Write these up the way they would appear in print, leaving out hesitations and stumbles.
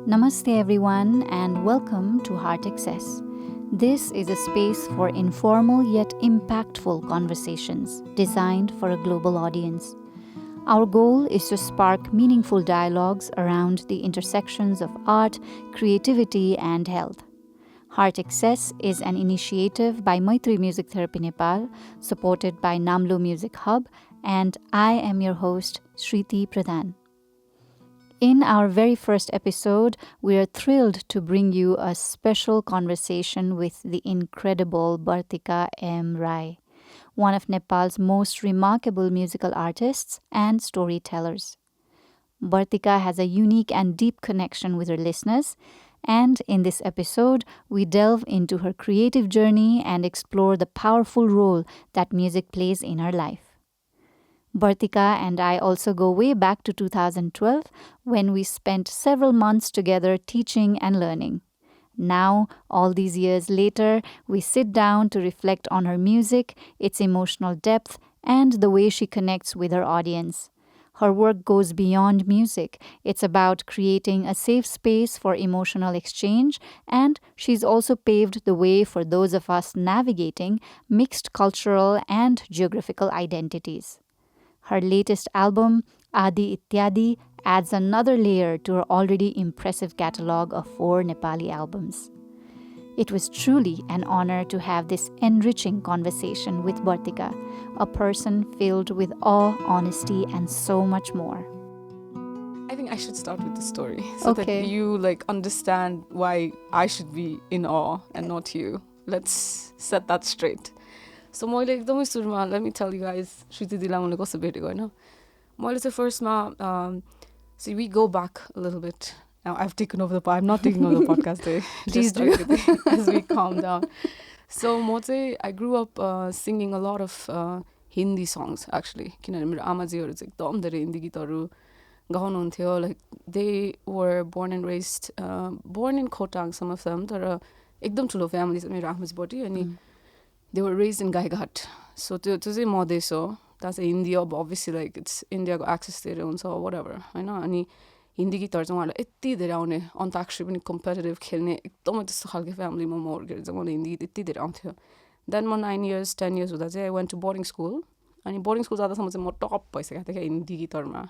Namaste everyone and welcome to Heart Access. This is a space for informal yet impactful conversations designed for a global audience. Our goal is to spark meaningful dialogues around the intersections of art, creativity, and health. Heart Access is an initiative by Maitri Music Therapy Nepal, supported by Namlo Music Hub, and I am your host, Shreeti Pradhan. In our very first episode, we are thrilled to bring you a special conversation with the incredible Bartika Eam Rai, one of Nepal's most remarkable musical artists and storytellers. Bartika has a unique and deep connection with her listeners, and in this episode, we delve into her creative journey and explore the powerful role that music plays in her life. Bartika and I also go way back to 2012 when we spent several months together teaching and learning. Now, all these years later, we sit down to reflect on her music, its emotional depth, and the way she connects with her audience. Her work goes beyond music. It's about creating a safe space for emotional exchange, and she's also paved the way for those of us navigating mixed cultural and geographical identities. Her latest album, Adi Ityadi, adds another layer to her already impressive catalogue of 4 Nepali albums. It was truly an honor to have this enriching conversation with Bartika, a person filled with awe, honesty, and so much more. I think I should start with the story so that you understand why I should be in awe and not you. Let's set that straight. So मैले एकदमै सुरुमा let me tell you guys श्रुति दिदीलाई मैले कस्तो भेटेको होइन मैले चाहिँ फर्स्टमा see we go back a little bit. Now I've taken over the I'm not taking over the podcast today. Please do. As we calm down. So म चाहिँ I grew up singing a lot of Hindi songs actually किनभने मेरो आमाजीहरू चाहिँ एकदम धेरै हिन्दी गीतहरू गाउनुहुन्थ्यो like they were born and raised born in Khotang some of them तर एकदम ठुलो फ्यामिली छ मेरो आमाजीपट्टि अनि they were raised in Gaighat. So त्यो चाहिँ मधेस हो that's Hindi अब obviously like it's इन्डियाको एक्सेस धेरै हुन्छ whatever होइन अनि हिन्दी गीतहरू चाहिँ उहाँहरूलाई यति धेरै आउने अन्ताक्षरी पनि कम्पिटिटिभ खेल्ने एकदमै त्यस्तो खालको फ्यामिलीमा म हुर्केर चाहिँ मलाई हिन्दी गीत यति धेरै आउँथ्यो देन म 9 years 10 years हुँदा चाहिँ I went to boarding school अनि बोर्डिङ स्कुल जाँदासम्म चाहिँ म टप भइसकेको थिएँ क्या हिन्दी गीतहरूमा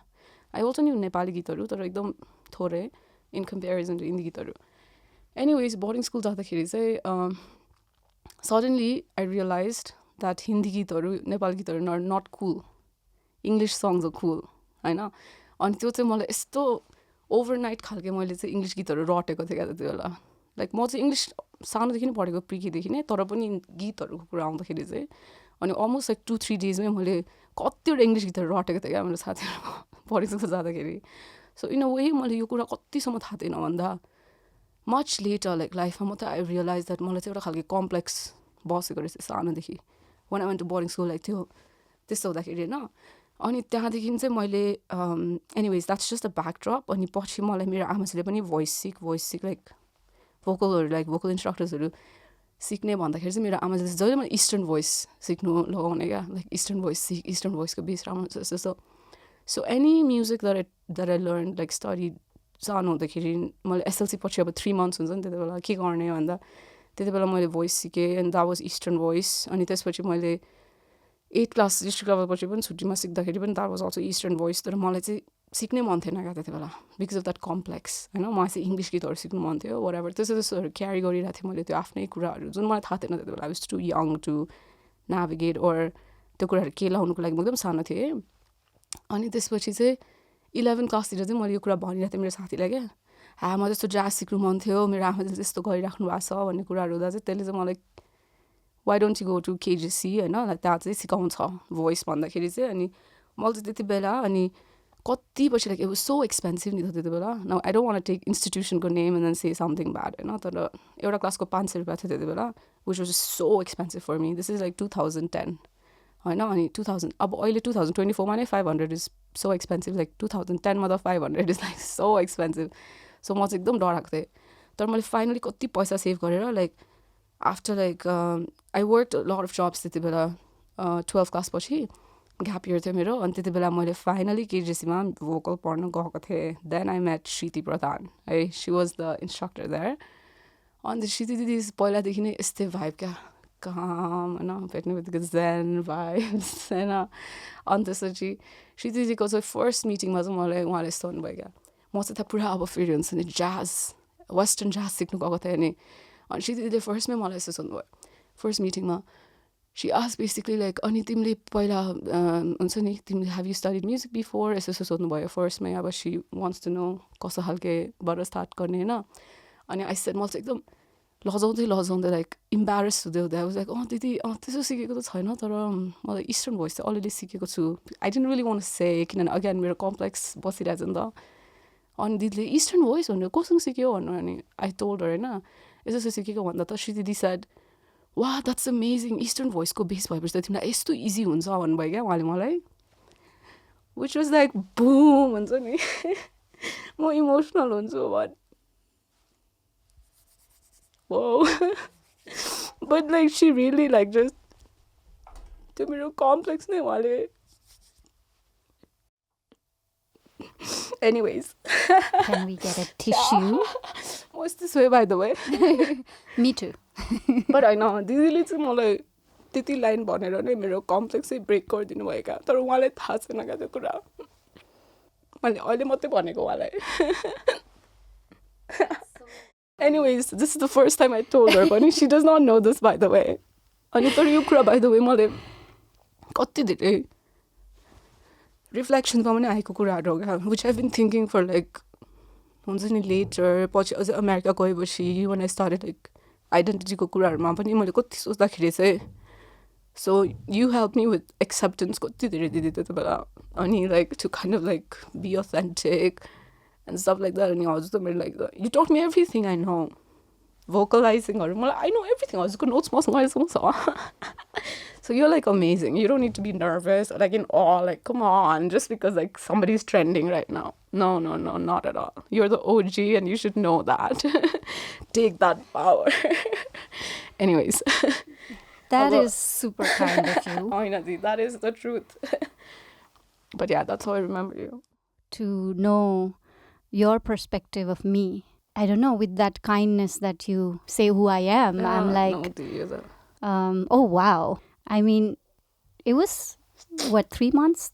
आई अल्सो न्यू नेपाली गीतहरू तर एकदम थोरै इन कम्पेरिजन टु हिन्दी गीतहरू एनिवेज बोर्डिङ स्कुल जाँदाखेरि चाहिँ suddenly I realized that Hindi गीतहरू नेपाली गीतहरू are not cool. English songs are cool. होइन अनि त्यो चाहिँ मलाई यस्तो ओभरनाइट खालको मैले चाहिँ इङ्ग्लिस गीतहरू रटेको थिएँ क्या त्यो बेला लाइक म चाहिँ इङ्ग्लिस सानोदेखि नै पढेको प्रिकीदेखि नै तर पनि गीतहरूको कुरा आउँदाखेरि चाहिँ अनि अलमोस्ट लाइक 2-3 डेजमै मैले कतिवटा इङ्ग्लिस गीतहरू रटेको थिएँ क्या मेरो साथीहरू पढिसक्नु जाँदाखेरि सो इन अ वे मैले यो कुरा कतिसम्म थाहा थिएन भन्दा मच लेटर लाइक लाइफमा मात्रै आई रियलाइज द्याट मलाई चाहिँ एउटा खालको कम्प्लेक्स बसेको रहेछ सानोदेखि when I went to boarding school like थियो त्यस्तो हुँदाखेरि होइन अनि त्यहाँदेखि चाहिँ मैले anyways that's just a backdrop अनि पछि मलाई मेरो आमाजीले पनि भोइस सिक लाइक भोकल इन्स्ट्रक्टर्सहरू सिक्ने भन्दाखेरि चाहिँ मेरो आमाजीले जहिले मलाई इस्टर्न भोइस सिक्नु लगाउने क्या लाइक इस्टर्न भोइस सिक इस्टर्न भोइसको बेस राम्रो हुन्छ जस्तो so any music that I learn like study सानो हुँदाखेरि मैले एसएलसी पछि अब 3 months हुन्छ नि त्यति बेला के गर्ने भन्दा त्यति बेला मैले भोइस सिकेँ and that was eastern voice अनि त्यसपछि मैले 8 क्लास डिस्ट्रिक्ट लेभलपछि पनि छुट्टीमा सिक्दाखेरि पनि that was also eastern voice तर मलाई चाहिँ सिक्नै मन थिएन क्या त्यति बेला बिकज अफ द्याट कम्प्लेक्स होइन मलाई चाहिँ इङ्ग्लिस गीतहरू सिक्नु मन थियो वरेभर त्यस्तोहरू क्यारी गरिरहेको थिएँ मैले त्यो आफ्नै कुराहरू जुन मलाई थाहा थिएन त्यति बेला I was too young to navigate or त्यो कुराहरू के लाउनुको लागि म एकदम सानो थिएँ अनि त्यसपछि चाहिँ 11 क्लासतिर चाहिँ मैले यो कुरा भनिरहेको थिएँ मेरो साथीलाई क्या म त्यस्तो ड्रास सिक्नु मन थियो मेरो आमाले त्यस्तो गरिराख्नु भएको छ भन्ने कुराहरू हुँदा चाहिँ त्यसले चाहिँ मलाई why don't you go to KGC होइन त्यहाँ चाहिँ सिकाउँछ भोइस भन्दाखेरि चाहिँ अनि मैले चाहिँ त्यति बेला अनि कति पछि like it was so expensive नि त त्यति बेला न आई डोन्ट वान्ट टेक इन्स्टिट्युसनको name and then say something bad होइन तर एउटा क्लासको 500 रुपियाँ थियो त्यति बेला which was so expensive for me this is like 2010 होइन अनि 2000 अब अहिले 2024मा नै 500 इज सो एक्सपेन्सिभ लाइक 2010मा त 500 is like so expensive so म चाहिँ एकदम डराएको थिएँ तर मैले फाइनली कति पैसा सेभ गरेर like after like I work lot of jobs त्यति बेला 12 क्लास पछि ग्याप इयर थियो मेरो अनि त्यति बेला मैले फाइनली केजिसीमा भोकल पढ्न गएको थिएँ then I met Shriti Pradhan है she was the instructor there and Shriti दिदी पहिलादेखि नै यस्तै भाइब क्या काम होइन भेट्ने बित्तिकै जेन भाइब्स होइन अनि त्यसपछि श्रीति दिदीको चाहिँ फर्स्ट मिटिङमा चाहिँ मलाई उहाँले यस्तो भन्नुभयो क्या म चाहिँ त पुरा अब फेरि हुन्छ नि ज्याज वेस्टर्न ज्याज सिक्नु गएको थिएँ नि अनि श्रीति दिदीले फर्स्टमै मलाई यस्तो सोध्नुभयो फर्स्ट मिटिङमा सी आस्क बेसिकली लाइक अनि तिमीले पहिला हुन्छ नि तिमीले have you studied music before यस्तो यस्तो सोध्नुभयो फर्स्टमै अब सी वान्ट्स टु नो कस्तो खालकेबाट स्टार्ट गर्ने होइन अनि आई सेड म चाहिँ एकदम लजाउँदै लाइक इम्बारेस हुँदै हुँदै आई वाज लाइक दिदी त्यसो सिकेको त छैन तर मलाई इस्टर्न भोइस चाहिँ अलरेडी सिकेको छु I didn't really want say किनभने अगेन मेरो कम्प्लेक्स बसिरहेछ नि त अनि दिदीले इस्टर्न भोइस भनेर कोसँग सिक्यो भन्नु अनि आई टोल्ड हर होइन यस्तो यस्तो सिकेको भन्दा त श्री दिदी सेड वा द्याट्स अमेजिङ इस्टर्न भोइसको बेस भएपछि त तिमीलाई यस्तो इजी हुन्छ भन्नुभयो क्या उहाँले मलाई विच वाज लाइक बुम हुन्छ नि म इमोसनल हुन्छु but whoa but like she really like just त्यो मेरो कम्प्लेक्स नै उहाँले anyways Can we get a tissue? What's this way by the way? Me too. but I know दिदीले चाहिँ मलाई त्यति लाइन भनेर नै मेरो कम्प्लेक्स चाहिँ ब्रेक गरिदिनु भयो क्या तर उहाँलाई थाहा छैन क्या त्यो कुरा मैले अहिले मात्रै भनेको उहाँलाई Anyways, this is the first time I told her, but she does not know this, by the way. अनि तर यो कुरा, by the way, मलाई कति धेरै रिफ्लेक्सनमा पनि आएको कुराहरू हो क्या which I've been thinking for like हुन्छ नि later पछि अझै अमेरिका गएपछि when I started like आइडेन्टिटीको कुराहरूमा पनि मैले कति सोच्दाखेरि चाहिँ so you helped me with acceptance कति धेरै दिदी त्यति बेला अनि like to kind of like be authentic and stuff like that अनि हजुर त मेरो like you taught me everything I know vocalizingहरू मलाई I know everything हजुरको notes मसँग अहिलेसम्म छ so you're like amazing you don't need to be nervous or like in awe like come on just because like somebody's trending right now no not at all you're the OG and you should know that take that power anyways that is super kind of you I know that is the truth but yeah that's how I remember you to know your perspective of me. I don't know, with that kindness that you say who I am, yeah, I'm like, no, oh wow. I mean, it was, what, 3 months?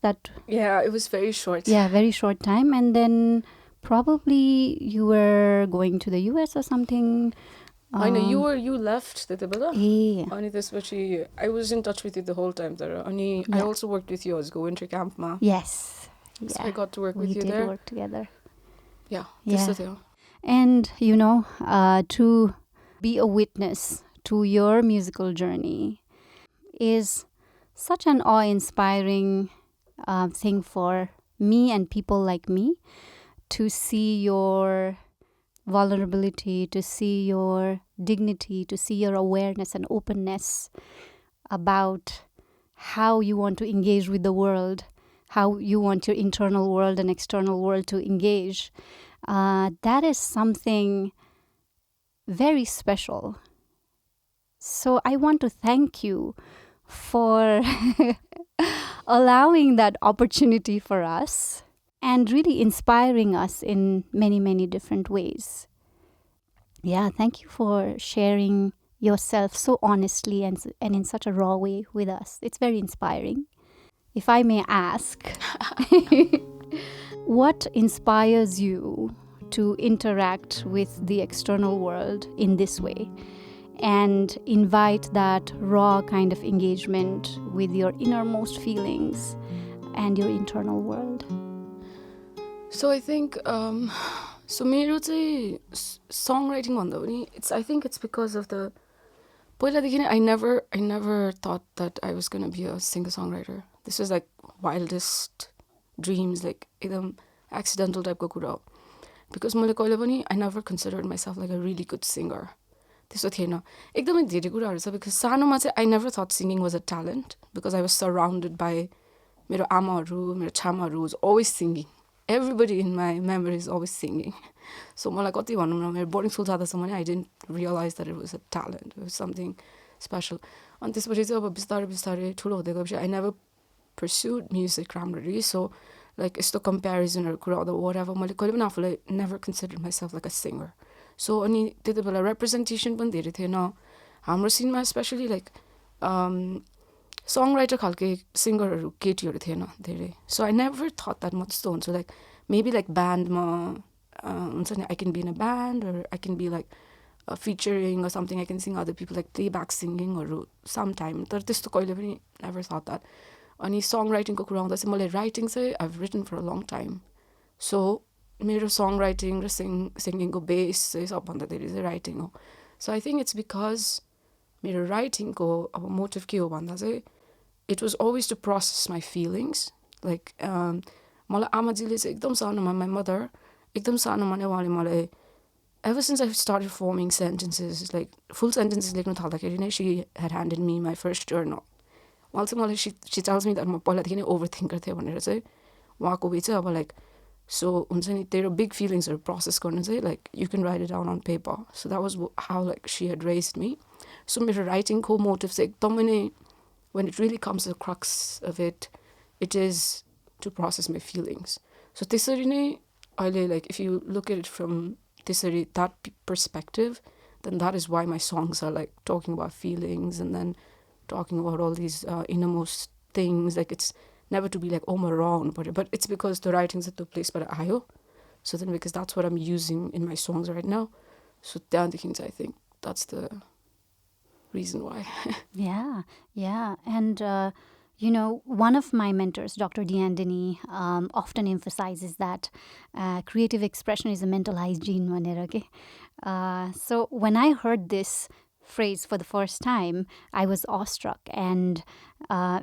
Yeah, it was very short. Yeah, very short time. And then probably you were going to the US or something. I know, you left, yeah. I was in touch with you the whole time. Yeah. I also worked with you as go winter camp. Yes. So yeah. I got to work with you there. We did work together. Yeah. And, you know, to be a witness to your musical journey is such an awe-inspiring thing for me and people like me to see your vulnerability, to see your dignity, to see your awareness and openness about how you want to engage with the world, how you want your internal world and external world to engage. That is something very special. So I want to thank you for allowing that opportunity for us and really inspiring us in many, many different ways. Yeah, thank you for sharing yourself so honestly and in such a raw way with us. It's very inspiring. If I may ask, what inspires you to interact with the external world in this way and invite that raw kind of engagement with your innermost feelings and your internal world? So I think, so मेरो चाहिँ songwriting भन्दा पनि I think it's because of the पहिलादेखि नै I never thought that I was going to be a singer-songwriter. This was like wildest dreams, like एकदम accidental type को कुरा हो. Because मैले कहिले पनि I never considered myself like a really good singer. त्यस्तो थिएन. एकदमै धेरै कुराहरू छ because सानोमा चाहिँ I never thought singing was a talent because I was surrounded by मेरो आमाहरू, मेरो छामाहरू was always singing. Everybody in my memory is always singing. So मलाई कति भनौँ न मेरो boarding school जाँदासम्म पनि I didn't realize that it was a talent. It was something special. अनि त्यसपछि चाहिँ अब बिस्तारै ठुलो हुँदै गएपछि I never pursued music राम्ररी सो लाइक यस्तो कम्पेरिजनहरू कुरा आउँदा whatever मैले कहिले पनि आफूलाई never considered myself like a singer so अनि त्यति बेला representation पनि धेरै थिएन हाम्रो सिनमा स्पेसली लाइक सङ राइटर खालके सिङ्गरहरू केटीहरू थिएन धेरै so I never thought that म त्यस्तो हुन्छु लाइक मेबी लाइक ब्यान्डमा हुन्छ नि I can be in a band or I can be like featuring or something I can sing other people like playback singingहरू sometime तर त्यस्तो कहिले पनि never thought that अनि सङ राइटिङको कुरा आउँदा चाहिँ मलाई राइटिङ चाहिँ I've written for a long time so मेरो सङ राइटिङ र सिङ्गिङको बेस चाहिँ सबभन्दा धेरै चाहिँ राइटिङ हो so I think it's because मेरो राइटिङको अब मोटिभ के हो भन्दा चाहिँ it was always to process my feelings like मलाई आमाजीले चाहिँ एकदम सानोमा माई मदर एकदम सानोमा नै उहाँले मलाई ever since I started forming sentences, like full sentences लेख्नु थाल्दाखेरि नै she had handed me my first journal. उहाँले चाहिँ मलाई she tells me that म पहिलादेखि नै ओभरथिङ्कर थिएँ भनेर चाहिँ उहाँको वे चाहिँ अब लाइक सो हुन्छ नि तेरो बिग फिलिङ्सहरू प्रोसेस गर्नु चाहिँ like you can write it down on paper so that was how like she had raised me so मेरो राइटिङको मोटिभ चाहिँ एकदमै नै when it really comes to the crux of it, it is to process my feelings. So त्यसरी नै अहिले like if you look at it from त्यसरी that perspective, then that is why my songs are like talking about feelings and then talking about all these innermost things. Like it's never to be like, oh, I'm wrong, but it's because the writings that took place by Ayo. So then because that's what I'm using in my songs right now. So I think that's the reason why. Yeah. And, one of my mentors, Dr. Deandini, often emphasizes that creative expression is a mental hygiene. So when I heard this phrase for the first time, I was awestruck, and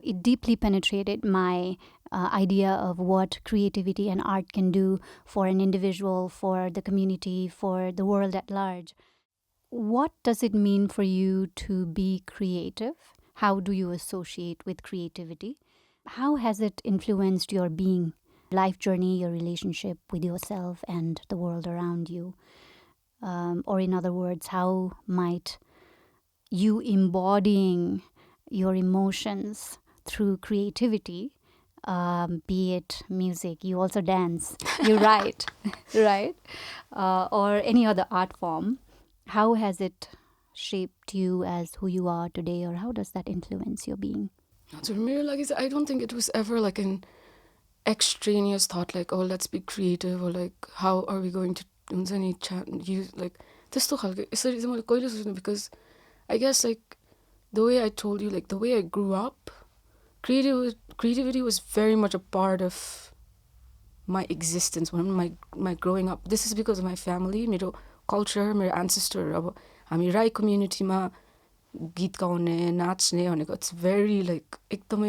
it deeply penetrated my idea of what creativity and art can do for an individual, for the community, for the world at large. What does it mean for you to be creative? How do you associate with creativity? How has it influenced your being, life journey, your relationship with yourself and the world around you? Or in other words, how might you embodying your emotions through creativity, be it music, you also dance, you write, right? Or any other art form, how has it shaped you as who you are today, or how does that influence your being? So I don't think it was ever like an extraneous thought like, oh, let's be creative, or like, how are we going to use like this because I guess like the way I told you, like the way I grew up, creativity was very much a part of my existence when my growing up. This is because of my family, my culture, my ancestor. हामी राई कम्युनिटीमा गीत गाउने नाच्ने भनेको it's very like एकदम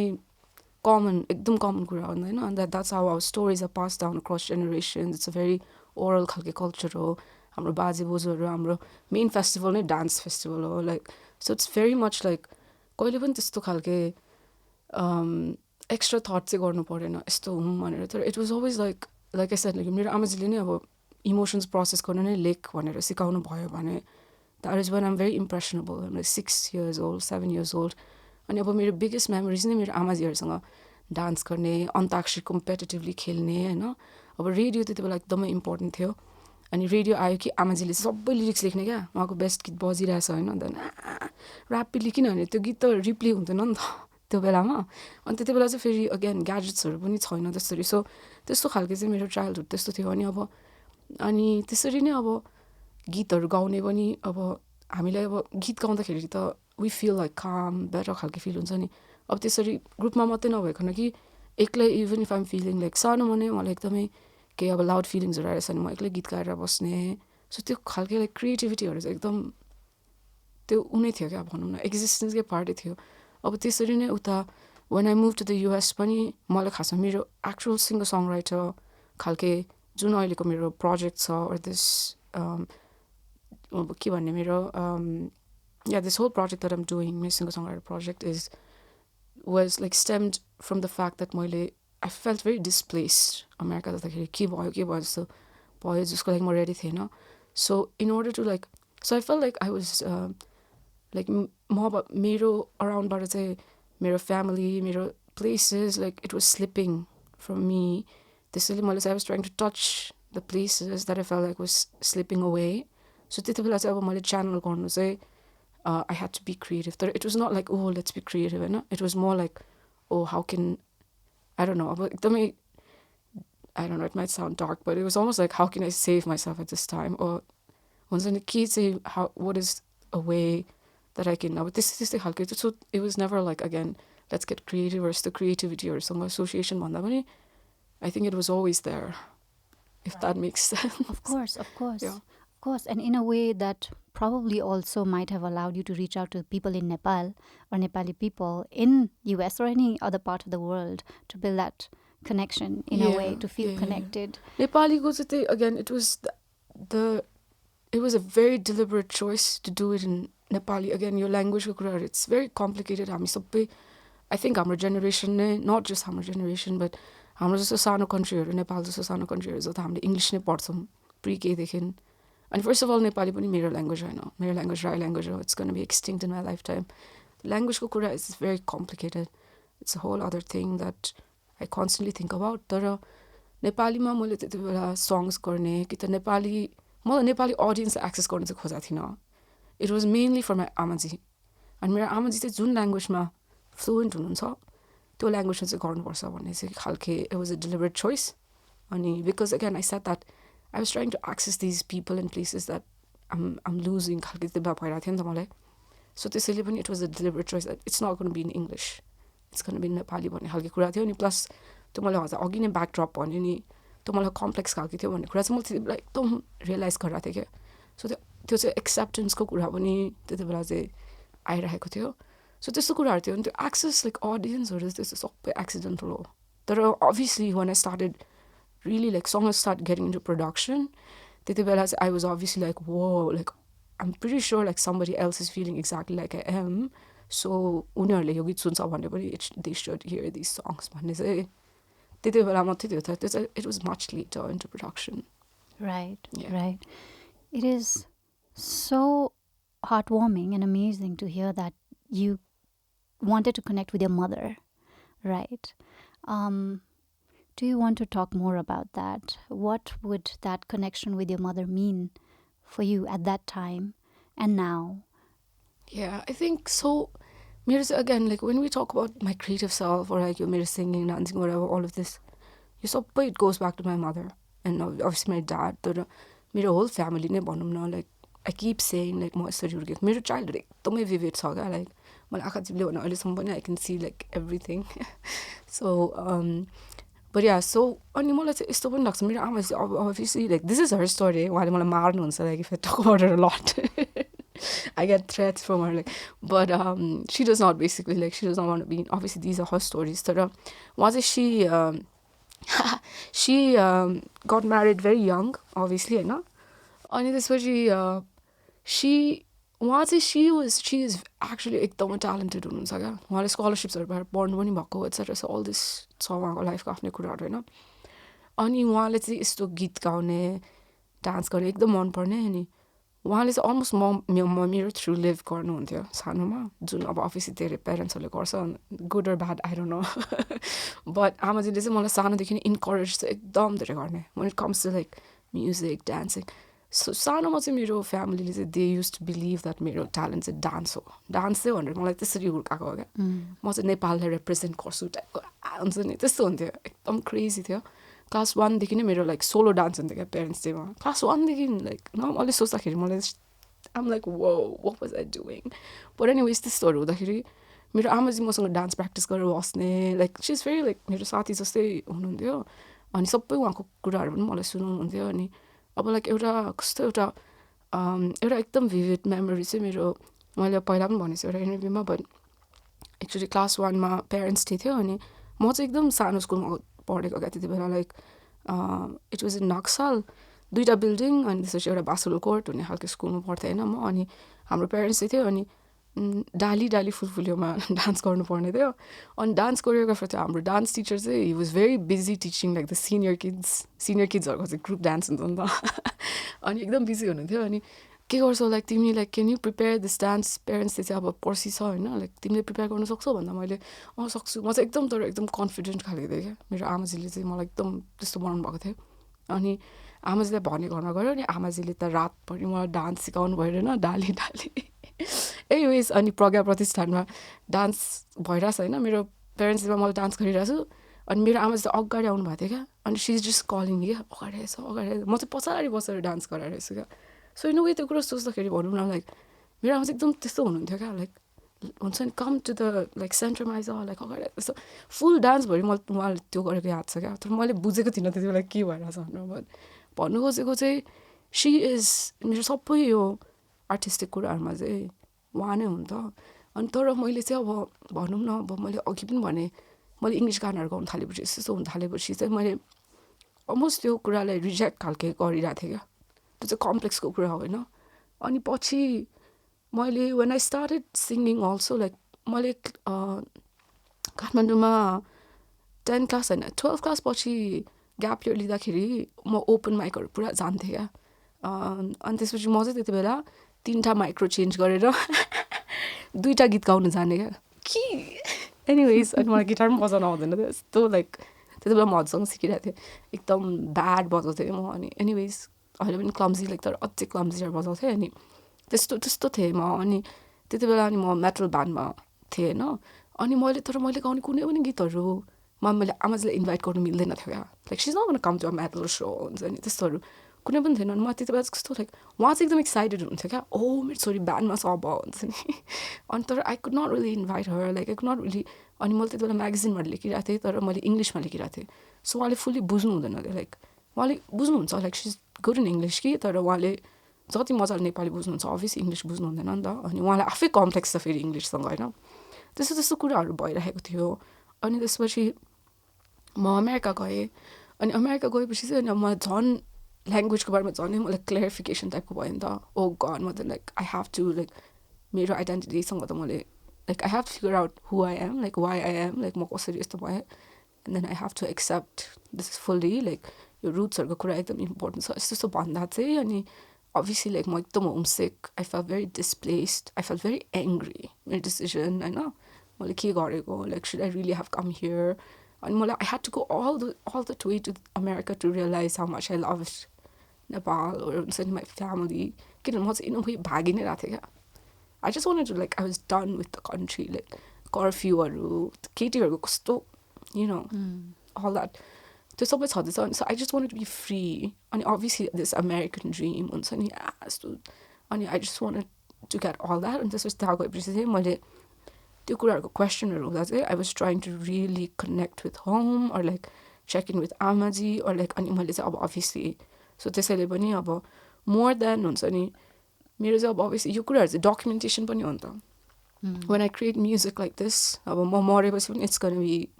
common कुरा होइन and that's how our stories are pass down across generations it's a very oral खालको culture हो हाम्रो बाजे बोजूहरू हाम्रो मेन फेस्टिभल नै डान्स फेस्टिभल हो like so it's very much like कहिले पनि त्यस्तो खालके एक्स्ट्रा थट चाहिँ गर्नु परेन यस्तो हुँ भनेर तर it was always like I said like मेरो आमाजीले नै अब इमोसन्स प्रोसेस गर्नु नै लेख भनेर सिकाउनु भयो भने that is when I'm very impressionable. I'm like 6 years old, 7 years old. अनि अब मेरो बिगेस्ट मेमोरिज नै मेरो आमाजीहरूसँग डान्स गर्ने अन्ताक्षरी कम्पिटिटिभली खेल्ने होइन अब रेडियो त्यति बेला एकदमै इम्पोर्टेन्ट थियो अनि रेडियो आयो कि आमाजीले सबै लिरिक्स लेख्ने क्या उहाँको बेस्ट गीत बजिरहेछ होइन अन्त ऱ्यापिडली किनभने त्यो गीत त रिप्ले हुँदैन नि त त्यो बेलामा अनि त्यति बेला चाहिँ फेरि अगेन ग्याजेट्सहरू पनि छैन त्यसरी सो त्यस्तो खालको चाहिँ मेरो चाइल्डहुड त्यस्तो थियो अनि त्यसरी नै अब गीतहरू गाउने पनि अब हामीलाई अब गीत गाउँदाखेरि त वी फिल लाइक काम बेटर खालको फिल हुन्छ नि अब त्यसरी ग्रुपमा मात्रै नभइकन कि एक्लै even if I'm feeling like सानोमा नै मलाई एकदमै केही अब लाउड फिलिङ्सहरू आएछ भने म एक्लै गीत गाएर बस्ने सो त्यो खालको लाइक क्रिएटिभिटीहरू चाहिँ एकदम त्यो उनै थियो क्या भनौँ न एक्जिस्टेन्सकै पार्टै थियो अब त्यसरी नै उता when I move to the US पनि मलाई खासमा मेरो एक्चुअल सिङ्गर सङ राइटर खालके जुन अहिलेको मेरो प्रोजेक्ट छ or this के भन्ने मेरो this whole project that I'm doing, my singer-songwriter project was like stemmed from the fact that I felt very displaced America जाँदाखेरि के भयो जस्तो भयो जसको लागि म रेडी थिएन so in order to like so I felt like I was like म अब मेरो अराउन्डबाट चाहिँ मेरो फ्यामिली मेरो places, like it was slipping from me. त्यसैले मैले चाहिँ I was trying to touch the places that I felt like was slipping away. So त्यति बेला चाहिँ अब मैले channel गर्नु चाहिँ I had to be creative. It was not like, oh, let's be creative, होइन. It was more like, oh, how can, I don't know, अब एकदमै, I don't know, it might sound dark, but it was almost like, how can I save myself at this time? Or हुन्छ नि के चाहिँ, how, what is a way that I can, अब त्यस्तै खालको. So it was never like, again, let's get creative or the creativity or some association भन्दा पनि I think it was always there, if that makes sense. Of course. Yeah. Of course. And in a way that probably also might have allowed you to reach out to people in Nepal or Nepali people in US or any other part of the world to build that connection in a way, to feel connected. Nepali goes with again, it was it was a very deliberate choice to do it in Nepali. Again, your language, it's very complicated. I think our generation, not just our generation, but हाम्रो जस्तो सानो कन्ट्रीहरू, नेपाल जस्तो सानो countryहरू जता हामीले English नै पढ्छौँ प्रिकेदेखि. अनि फर्स्ट अफ अल नेपाली पनि मेरो ल्याङ्ग्वेज होइन, मेरो ल्याङ्ग्वेज राई ल्याङ्ग्वेज हो. It's gonna be extinct in my life time. ल्याङ्ग्वेजको कुरा is very complicated. It's a whole other thing that I constantly think about. तर नेपालीमा मैले त्यति बेला सङ्ग्स गर्ने कि त मलाई नेपाली अडियन्स एक्सेस गर्न चाहिँ खोजेको थिइनँ. It was mainly for my aamaji. अनि मेरो आमाजी चाहिँ जुन ल्याङ्ग्वेजमा फ्लुएन्ट हुनुहुन्छ त्यो ल्याङ्ग्वेजमा चाहिँ गर्नुपर्छ भन्ने चाहिँ खालके it was a deliberate choice. अनि because again I said that I was trying to access these people and places that am losing खालके त्यो भइरहेको थियो नि त मलाई. सो त्यसैले पनि it was a deliberate choice that it's not gonna be in English, it's gonna be Nepali भन्ने खालको कुरा थियो. अनि प्लस त्यो मैले हजुर अघि नै ब्याकड्रप भन्यो नि, त्यो मलाई कम्प्लेक्स खालको थियो भन्ने कुरा चाहिँ मैले त्यति बेला एकदम रियलाइज गरिरहेको थिएँ क्या. सो त्यो चाहिँ एक्सेप्टेन्सको कुरा पनि त्यति बेला चाहिँ आइरहेको थियो. सो त्यस्तो कुराहरू थियो. अनि त्यो एक्सेस लाइक अडियन्सहरू त्यस्तो सबै एक्सिडेन्टल हो. तर obviously when I started really like song start getting into production, त्यति बेला चाहिँ I was obviously like whoa like I am pretty sure like somebody else is feeling exactly like I am. So उनीहरूले यो गीत सुन्छ भने पनि they should hear this songs भन्ने चाहिँ त्यति बेला मात्रै थियो. त्यो चाहिँ it was much later into production. Right. It is so heartwarming and amazing to hear that you wanted to connect with your mother, right? Do you want to talk more about that? What would that connection with your mother mean for you at that time and now? Yeah, I think so. Again, like when we talk about my creative self or like your singing, dancing, whatever, all of this, it goes back to my mother and obviously my dad. But my whole family, like I keep saying like my childhood एकदमै vivid छ क्या. Like मलाई आँखा चिप्ल्यो भने अहिलेसम्म पनि I can see like everything. So but yeah, so अनि मलाई चाहिँ यस्तो पनि लाग्छ मेरो आमा चाहिँ obviously like this is her story. उहाँले मलाई मार्नुहुन्छ like if I talk about her a lot. I get threats from her, like, but she does not basically, like, she does not want to be, obviously these are her stories. तर उहाँ चाहिँ she got married very young, obviously, होइन. अनि त्यसपछि she is actually एकदमै talented हुनुहुन्छ क्या. उहाँले स्कलरसिप्सहरू पाएर पढ्नु पनि भएको एट्सेट्रा. सो अल दिस छ उहाँको लाइफको आफ्नै कुराहरू होइन. अनि उहाँले चाहिँ यस्तो गीत गाउने डान्स गर्ने एकदम मनपर्ने. अनि उहाँले चाहिँ अलमोस्ट मेरो थ्रु लिभ गर्नुहुन्थ्यो सानोमा, जुन अब अफिसली धेरै प्यारेन्ट्सहरूले गर्छ, good or bad I don't know. But आमाजीले चाहिँ मलाई सानोदेखि नै इन्करेज चाहिँ एकदम धेरै गर्ने when it comes to like music, dancing. So सानोमा चाहिँ मेरो फ्यामिलीले चाहिँ they used to believe that मेरो ट्यालेन्ट चाहिँ डान्स हो. डान्स चाहिँ भनेर मलाई त्यसरी हुर्काएको हो क्या. म चाहिँ नेपाललाई रिप्रेजेन्ट गर्छु टाइपको हुन्छ नि, त्यस्तो हुन्थ्यो. एकदम क्रेजी थियो. क्लास 1देखि नै मेरो लाइक सोलो डान्स हुन्थ्यो क्या पेरेन्ट्स डेमा. क्लास 1देखि लाइक अहिले सोच्दाखेरि मलाई um like whoa what was I doing. But anyways त्यस्तोहरू हुँदाखेरि मेरो आमाजी मसँग डान्स प्र्याक्टिस गरेर बस्ने, like she is very like मेरो साथी जस्तै हुनुहुन्थ्यो. अनि सबै उहाँको कुराहरू पनि मलाई सुनाउनुहुन्थ्यो. अनि अब लाइक एउटा एकदम भिभिड मेमोरी चाहिँ मेरो, मैले पहिला पनि भनेको छु एउटा इन्टरभ्यूमा, बट एक्चुली क्लास 1मा पेरेन्ट्स डे थियो. अनि म चाहिँ एकदम सानो स्कुलमा पढेको क्या त्यति बेला. Like it was in Naxal, 2टा बिल्डिङ अनि त्यसपछि एउटा बास्केटबल कोर्ट हुने खालको स्कुलमा पढ्थेँ होइन म. अनि हाम्रो पेरेन्ट्स चाहिँ थियो. अनि डाली फुलफुल्योमा डान्स गर्नुपर्ने थियो. अनि डान्स कोरियोग्राफर थियो हाम्रो डान्स टिचर चाहिँ. He was very busy teaching like the senior किड्सहरूको चाहिँ ग्रुप डान्स हुन्छ नि त. अनि एकदम बिजी हुनुहुन्थ्यो. अनि के गर्छौ लाइक तिमी like can you prepare this dance पेरेन्ट्सले चाहिँ अब पर्सि छ होइन लाइक तिमीले प्रिपेयर गर्न सक्छौ भन्दा मैले सक्छु म चाहिँ एकदम तर एकदम कन्फिडेन्ट खालको थिएँ क्या मेरो आमाजीले चाहिँ मलाई एकदम त्यस्तो बनाउनु भएको थियो अनि आमाजीले भने घरमा गयो अनि आमाजीले त रातभरि मलाई डान्स सिकाउनु भयो होइन डाली एनिवेज अनि प्रज्ञा प्रतिष्ठानमा डान्स भइरहेछ होइन मेरो पेरेन्ट्सले मलाई डान्स गरिरहेको छु अनि मेरो आमा चाहिँ अगाडि आउनु भएको थियो क्या अनि सी इज जस्ट कलिङ क्या अगाडि आएछ म चाहिँ पछाडि बसेर डान्स गराइरहेछु क्या सो इन वे त्यो कुरो सोच्दाखेरि भनौँ न लाइक मेरो आमा चाहिँ एकदम त्यस्तो हुनुहुन्थ्यो क्या लाइक हुन्छ नि कम टु द लाइक सेन्टरमा आइज लाइक अगाडि त्यस्तो फुल डान्सभरि मैले उहाँले त्यो गरेको याद छ क्या तर मैले बुझेको थिइनँ त्यति बेला के भइरहेछ भनेर भन्नु खोजेको चाहिँ सी इज मेरो सबै यो आर्टिस्टिक कुराहरूमा चाहिँ उहाँ नै हो नि त अनि तर मैले चाहिँ अब भनौँ न अब मैले अघि पनि भने मैले इङ्ग्लिस गानाहरू गाउनु थालेपछि त्यस्तो हुन थालेपछि चाहिँ मैले अलमोस्ट त्यो कुरालाई रिजेक्ट खालके गरिरहेको थिएँ क्या त्यो चाहिँ कम्प्लेक्सको कुरा होइन अनि पछि मैले when I started singing also like मैले काठमाडौँमा 10 क्लास होइन 12 क्लास पछि ग्याप इयर लिँदाखेरि म ओपन माइकहरू पुरा जान्थेँ क्या अनि त्यसपछि म चाहिँ त्यति बेला 3टा माइक्रो चेन्ज गरेर 2टा गीत गाउनु जाने क्या कि एनिवेज अनि मलाई गिटार पनि बजाउनु आउँदैन थियो यस्तो लाइक त्यति बेला म हजुरसँग सिकिरहेको थिएँ एकदम ब्याड बजाउँथेँ म अनि एनिवेज अहिले पनि क्लम्जी लाइक तर अझै क्लम्जीहरू बजाउँथेँ अनि त्यस्तो थिएँ म अनि त्यति बेला अनि म मेटल ब्यान्डमा थिएँ होइन अनि मैले गाउने कुनै पनि गीतहरूमा मैले आमाजीलाई इन्भाइट गर्नु मिल्दैन थियो क्या like she's not come to a metal so हुन्छ नि त्यस्तोहरू कुनै पनि थिएन अनि म त्यति बेला कस्तो लाइक उहाँ चाहिँ एकदम एक्साइटेड हुन्थ्यो क्या ओ मेरो छोरी ब्यान्डमा छ अब हुन्छ नि अनि तर I could not really invite her like I could not really अनि मैले त्यति बेला म्यागजिनबाट लेखिरहेको थिएँ तर मैले इङ्ग्लिसमा लेखिरहेको थिएँ सो उहाँले फुल्ली बुझ्नु हुँदैन थियो लाइक उहाँले बुझ्नुहुन्छ like she's good in English कि तर उहाँले जति मजाले नेपाली बुझ्नुहुन्छ अभियसली इङ्ग्लिस बुझ्नु हुँदैन नि त अनि उहाँलाई आफै कम्प्लेक्स छ फेरि इङ्ग्लिससँग होइन त्यस्तो कुराहरू भइरहेको थियो अनि त्यसपछि म अमेरिका गएँ अनि अमेरिका गएपछि चाहिँ अनि मलाई झन् ल्याङ्ग्वेजको बारेमा झन् मलाई क्लियरिफिकेसन टाइपको भयो नि त ओ गड म त like I have to like मेरो आइडेन्टिटीसँग त मैले like I have to figure out who I am like why I am like म कसरी यस्तो भएँ and then I have to accept this is fully like यो रुट्सहरूको कुरा एकदम इम्पोर्टेन्ट छ यस्तो भन्दा चाहिँ अनि obviously like म एकदम homesick I felt very displaced I felt very angry मेरो decision होइन मैले के गरेको like should I really have come here अनि मलाई I had to go all the way to America to realize how much I loved Nepal or हुन्छ नि my family किनभने म चाहिँ in a way भागी नै रहेको थिएँ क्या I just wanted to like I was done with the country like कर्फ्यूहरू केटीहरूको कस्तो you know all that त्यो सबै छँदैछ अनि so I just wanted to be free अनि अभियसली दिस अमेरिकन ड्रिम हुन्छ नि यस्तो अनि I just wanted to get all that अनि त्यसपछि त्यहाँ गएपछि चाहिँ मैले त्यो कुराहरूको क्वेसनहरू हुँदा चाहिँ I was trying to really connect with home or like check in with आमाजी अर लाइक अनि मैले चाहिँ अब अभियसली सो त्यसैले पनि अब मोर देन हुन्छ नि मेरो चाहिँ अब अभियसली यो कुराहरू चाहिँ डकुमेन्टेसन पनि हो नि त when I create music like this अब म मरेपछि पनि it's gonna be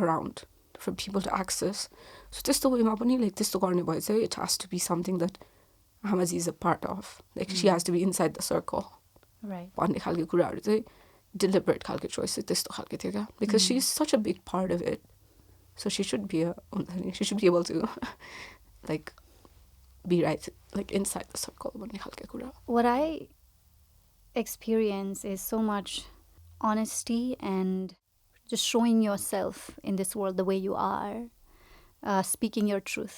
around for people to access so त्यस्तो वेमा पनि लाइक त्यस्तो गर्ने भए चाहिँ it has to be something that Amaji is a part of like she has to be inside the circle right भन्ने खालको कुराहरू चाहिँ deliberate खालको choice चाहिँ त्यस्तो खालको थियो क्या because she is such a big part of it so she should be she should be able to like be right like inside the circle भन्ने खालको कुरा what I experience is so much honesty and just showing yourself in this world the way you are, speaking your truth.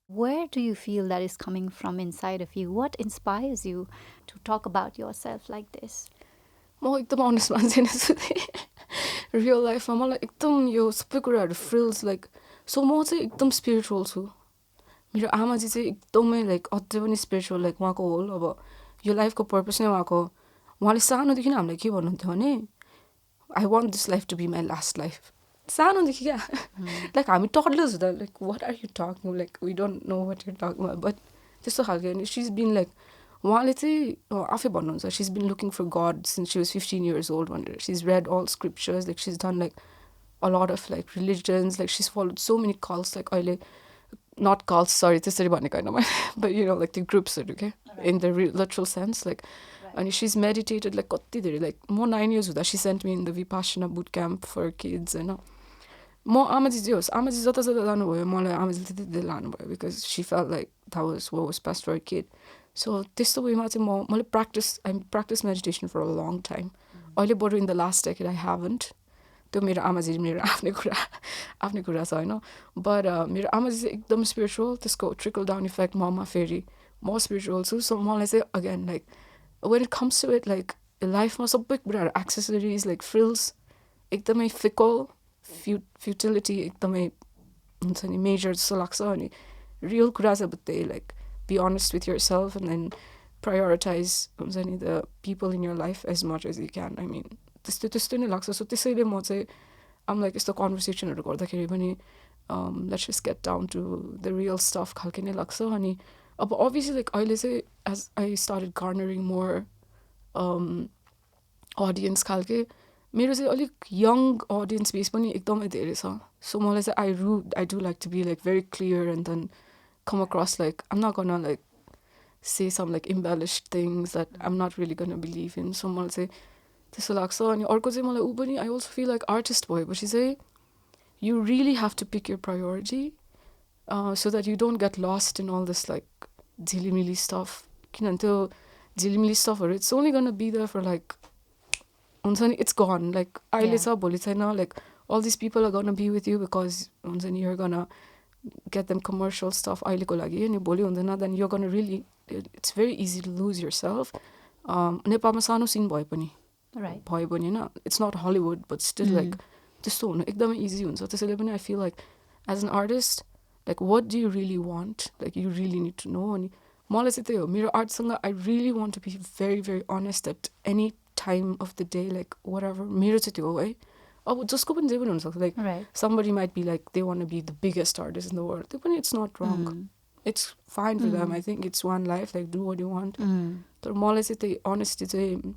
Where do you feel that is coming from inside of you? What inspires you to talk about yourself like this? म एकदम honest मान्छे नै छु real लाइफमा मलाई एकदम यो सबै कुराहरू फिल्स लाइक सो म चाहिँ एकदम स्पिरिचुअल छु मेरो आमाजी चाहिँ एकदमै लाइक अझै पनि स्पिरिचुअल लाइक उहाँको होल अब यो लाइफको पर्पस नै उहाँको उहाँले सानोदेखि हामीलाई के भन्नुहुन्थ्यो भने I want this life to be my last life. सानोदेखि क्या लाइक हामी टडलर्स हुँदा like what are you talking like we don't know what you talking but त्यस्तो खालको अनि सी इज बिन लाइक उहाँले चाहिँ आफै भन्नुहुन्छ she is been looking for god since she was 15 years old भनेर she is read all scriptures like she is done like a lot of like religions like she is followed so many cults like अहिले not cults sorry त्यसरी भनेको होइन मैले but you know like त्यो ग्रुप्सहरू क्या in the literal sense like अनि she is meditated like कति धेरै लाइक म 9 years हुँदा she sent me in the Vipassana boot camp for kids होइन म आमाजी जे होस् आमाजी जता जता जानुभयो मलाई आमाजीले त्यति लानुभयो because she felt like that was best for kid so त्यस्तो वेमा चाहिँ मैले practice meditation for a long time. अहिले बरु in the last decade I haven't. त्यो मेरो आमाजी मेरो आफ्नै कुरा छ होइन. बट मेरो आमाजी चाहिँ एकदम स्पिरिचुअल, त्यसको ट्रिकल डाउन इफेक्ट ममा फेरि म स्पिरिचुअल छु. सो मलाई चाहिँ again like when it comes to it like लाइफमा सबै कुराहरू एक्सेसरिज लाइक फ्रिल्स एकदमै फिकल फ्युटिलिटी एकदमै हुन्छ नि मेजर जस्तो लाग्छ. अनि रियल कुरा चाहिँ अब त्यही like be honest with yourself and then prioritise हुन्छ नि the people in your life as much as you can. I mean त्यस्तो नै लाग्छ. सो त्यसैले म चाहिँ आम लाइक यस्तो कन्भर्सेसनहरू गर्दाखेरि पनि let's just get down to the real stuff खालके नै लाग्छ. अनि अब अभियसली लाइक अहिले चाहिँ as I started garnering more audience खालके मेरो चाहिँ अलिक यङ अडियन्स बेस पनि एकदमै धेरै छ. सो मलाई चाहिँ I do like to be like very clear and then come across like um not gonna like say some like embellished things that I'm not really gonna believe in. So मलाई चाहिँ त्यस्तो लाग्छ. अनि अर्को चाहिँ मलाई ऊ पनि I also feel like artist भएपछि चाहिँ you really have to pick your priority so that you don't get lost in all this like झिलिमिली stuff. किनभने त्यो झिलिमिली stuffहरू it's only gonna be there for like हुन्छ नि it's gone. like अहिले छ भोलि छैन. like all these people are gonna be with you because हुन्छ नि you're gonna get them commercial stuff अहिलेको लागि. अनि भोलि हुँदैन then you're gonna really it's very easy to lose yourself. नेपालमा सानो सिन भए पनि भयो भने होइन it's not Hollywood but still like त्यस्तो हुनु एकदमै इजी हुन्छ. त्यसैले पनि I feel like as an artist like what do you really want like you really need to know. अनि मलाई चाहिँ त्यही हो मेरो आर्टसँग I really want to be very very honest at any time of the day like whatever मेरो चाहिँ त्यो हो है. अब जसको पनि जे पनि हुनसक्छ like somebody might be like they want to be the biggest artist in the world. त्यो पनि it's not wrong. It's fine for them. I think it's one life like do what you want. तर मलाई चाहिँ त्यही honesty चाहिँ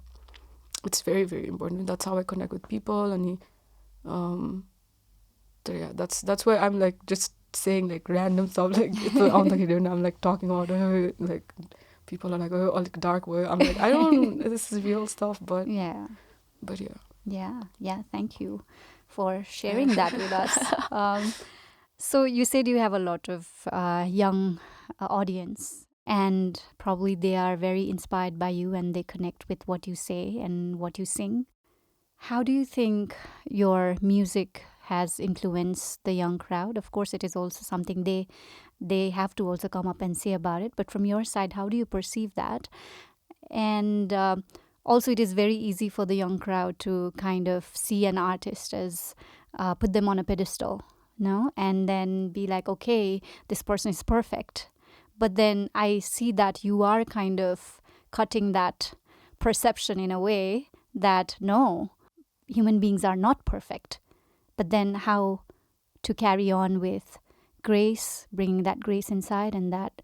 it's very very important. That's how I connect with people. अनि yeah that's why I'm like just saying like random stuff like I'm like talking about like people are like oh like dark way. I'm like I don't this is real stuff but yeah. Yeah, thank you for sharing that with us. So you said you have a lot of young audience and probably they are very inspired by you and they connect with what you say and what you sing. How do you think your music has influenced the young crowd? Of course, it is also something they have to also come up and say about it. But from your side, how do you perceive that? And also, it is very easy for the young crowd to kind of see an artist as put them on a pedestal, no? And then be like, okay, this person is perfect. But then I see that you are kind of cutting that perception in a way that, no, human beings are not perfect. But then how to carry on with grace, bringing that grace inside and that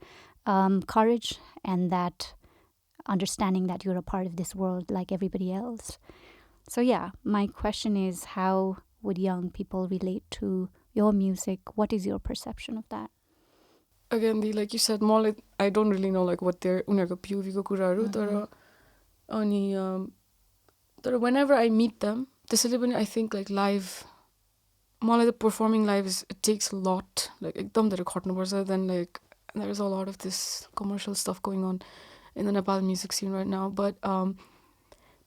courage and that understanding that you're a part of this world like everybody else. So yeah, my question is how would young people relate to your music? What is your perception of that? Again, like you said, more like I don't really know like what their उनीहरुको POV को कुराहरु तर अनि तर whenever I meet them त्यसैले पनि I think like live मलाई the performing live is it takes a lot like एकदम धेरै खट्नुपर्छ. then like there's a lot of this commercial stuff going on in the Nepal music scene right now. But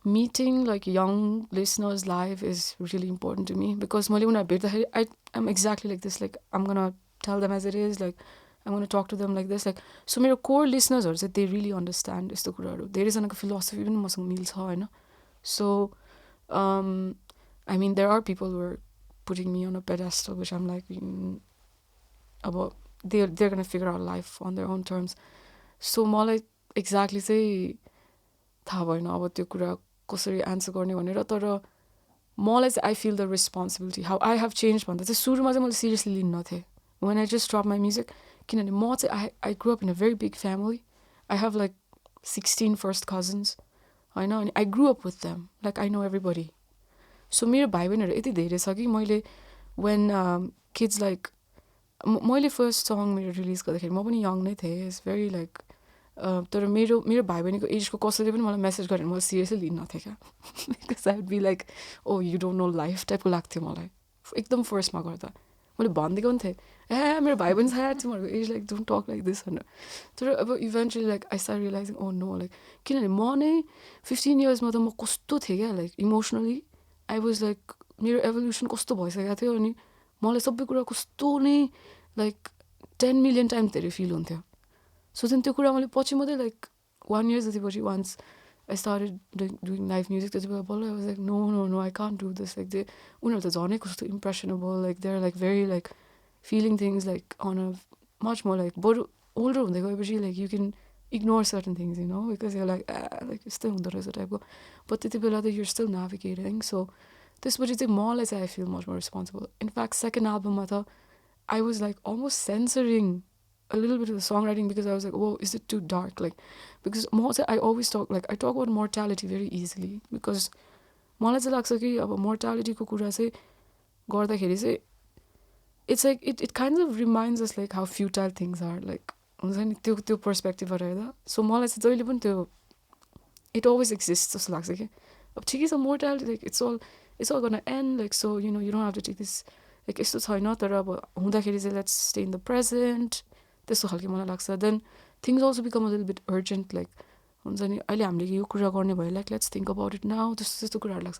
meeting like young listeners live is really important to me because I'm exactly like this. Like I'm gonna tell them as it is. Like I'm gonna talk to them like this. Like so, my core listeners are that they really understand this. There is a philosophy even masang meals haina. So, I mean, there are people who are putting me on a pedestal, which I'm like, about they're gonna figure out life on their own terms. So, मलाई exactly चाहिँ थाहा भएन अब त्यो कुरा कसरी answer गर्ने भनेर. तर मलाई चाहिँ I feel the responsibility how I have change भन्दा चाहिँ सुरुमा चाहिँ मैले सिरियसली लिन्न थिएँ when I just drop my music. किनभने म चाहिँ I grow up in a very big family. I have like 16 first cousins होइन. अनि I grow up with them like I know everybody. So मेरो भाइ बहिनीहरू यति धेरै छ कि मैले वेन किड्स लाइक मैले फर्स्ट सङ मेरो रिलिज गर्दाखेरि म पनि यङ नै थिएँ. इट्स भेरी लाइक तर मेरो भाइ बहिनीको एजको कसैले पनि मलाई मेसेज गरेर मलाई सिरियसली लिन्न थिएँ क्या. Because I would be like oh you don't know life टाइपको लाग्थ्यो मलाई एकदम फर्स्टमा गर्दा. मैले भनिदिएको पनि थिएँ मेरो भाइ पनि छ तिमीहरूको age like don't talk like this भनेर तर अब eventually like I start realizing oh no like किनभने म नै 15 इयर्समा त म कस्तो थिएँ क्या like emotionally I was like मेरो एभोल्युसन कस्तो भइसकेको थियो अनि मलाई सबै कुरा कस्तो नै लाइक 10 मिलियन टाइम धेरै फिल हुन्थ्यो सो चाहिँ त्यो कुरा मैले पछि मात्रै लाइक 1 year जति पछि once I started doing live music त्यति बेला बल्ल I was like no no no I can't do this like उनीहरू त झनै कस्तो impressionable like they are like very like feeling things like on a much more like but older हुँदै गएपछि like you can ignore certain things you know because you're like like यस्तै हुँदो रहेछ टाइपको but त्यति बेला त you're still navigating so त्यसपछि चाहिँ मलाई चाहिँ I feel much more responsible in fact second albumमा त I was like almost censoring a little bit of the songwriting because I was like whoa is it too dark like because म चाहिँ I always talk like I talk about mortality very easily because मलाई चाहिँ लाग्छ कि अब mortalityको कुरा चाहिँ गर्दाखेरि चाहिँ it's like it kind of reminds us like how futile things are like हुन्छ नि त्यो पर्सपेक्टिभबाट हेर्दा सो मलाई चाहिँ जहिले पनि त्यो it always exists जस्तो लाग्छ कि अब ठिकै छ mortality like it's all gonna end like so you know you don't have to take this like यस्तो छैन तर अब हुँदाखेरि चाहिँ let's stay in the present त्यस्तो खालको मलाई लाग्छ then things also become a little bit urgent like हुन्छ नि अहिले हामीले यो कुरा गर्ने भयो like let's think about it now त्यस्तो कुराहरू लाग्छ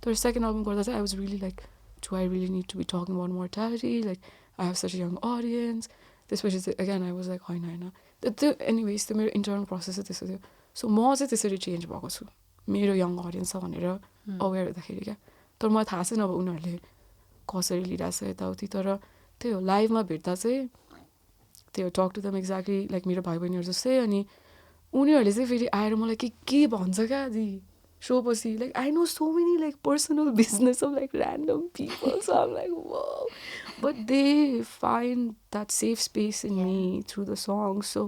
तर सेकेन्ड एल्बम गर्दा चाहिँ I was really like do I really need to be talking about mortality like I have such a young audience त्यसपछि चाहिँ again I was like होइन त्यो anyways त्यो मेरो इन्टरनल प्रोसेस चाहिँ त्यस्तो थियो सो म चाहिँ त्यसरी चेन्ज भएको छु मेरो यङ अडियन्स छ भनेर अवेर हुँदाखेरि क्या तर मलाई थाहा छैन अब उनीहरूले कसरी लिइरहेको छ यताउति तर त्यही हो लाइभमा भेट्दा चाहिँ त्यो टक टु दम एक्ज्याक्टली लाइक मेरो भाइ बहिनीहरू जस्तै अनि उनीहरूले चाहिँ फेरि आएर मलाई के भन्छ क्या दि show पछि like I know so many like personal business of like random people so I'm like whoa but they find that safe space in me through the song so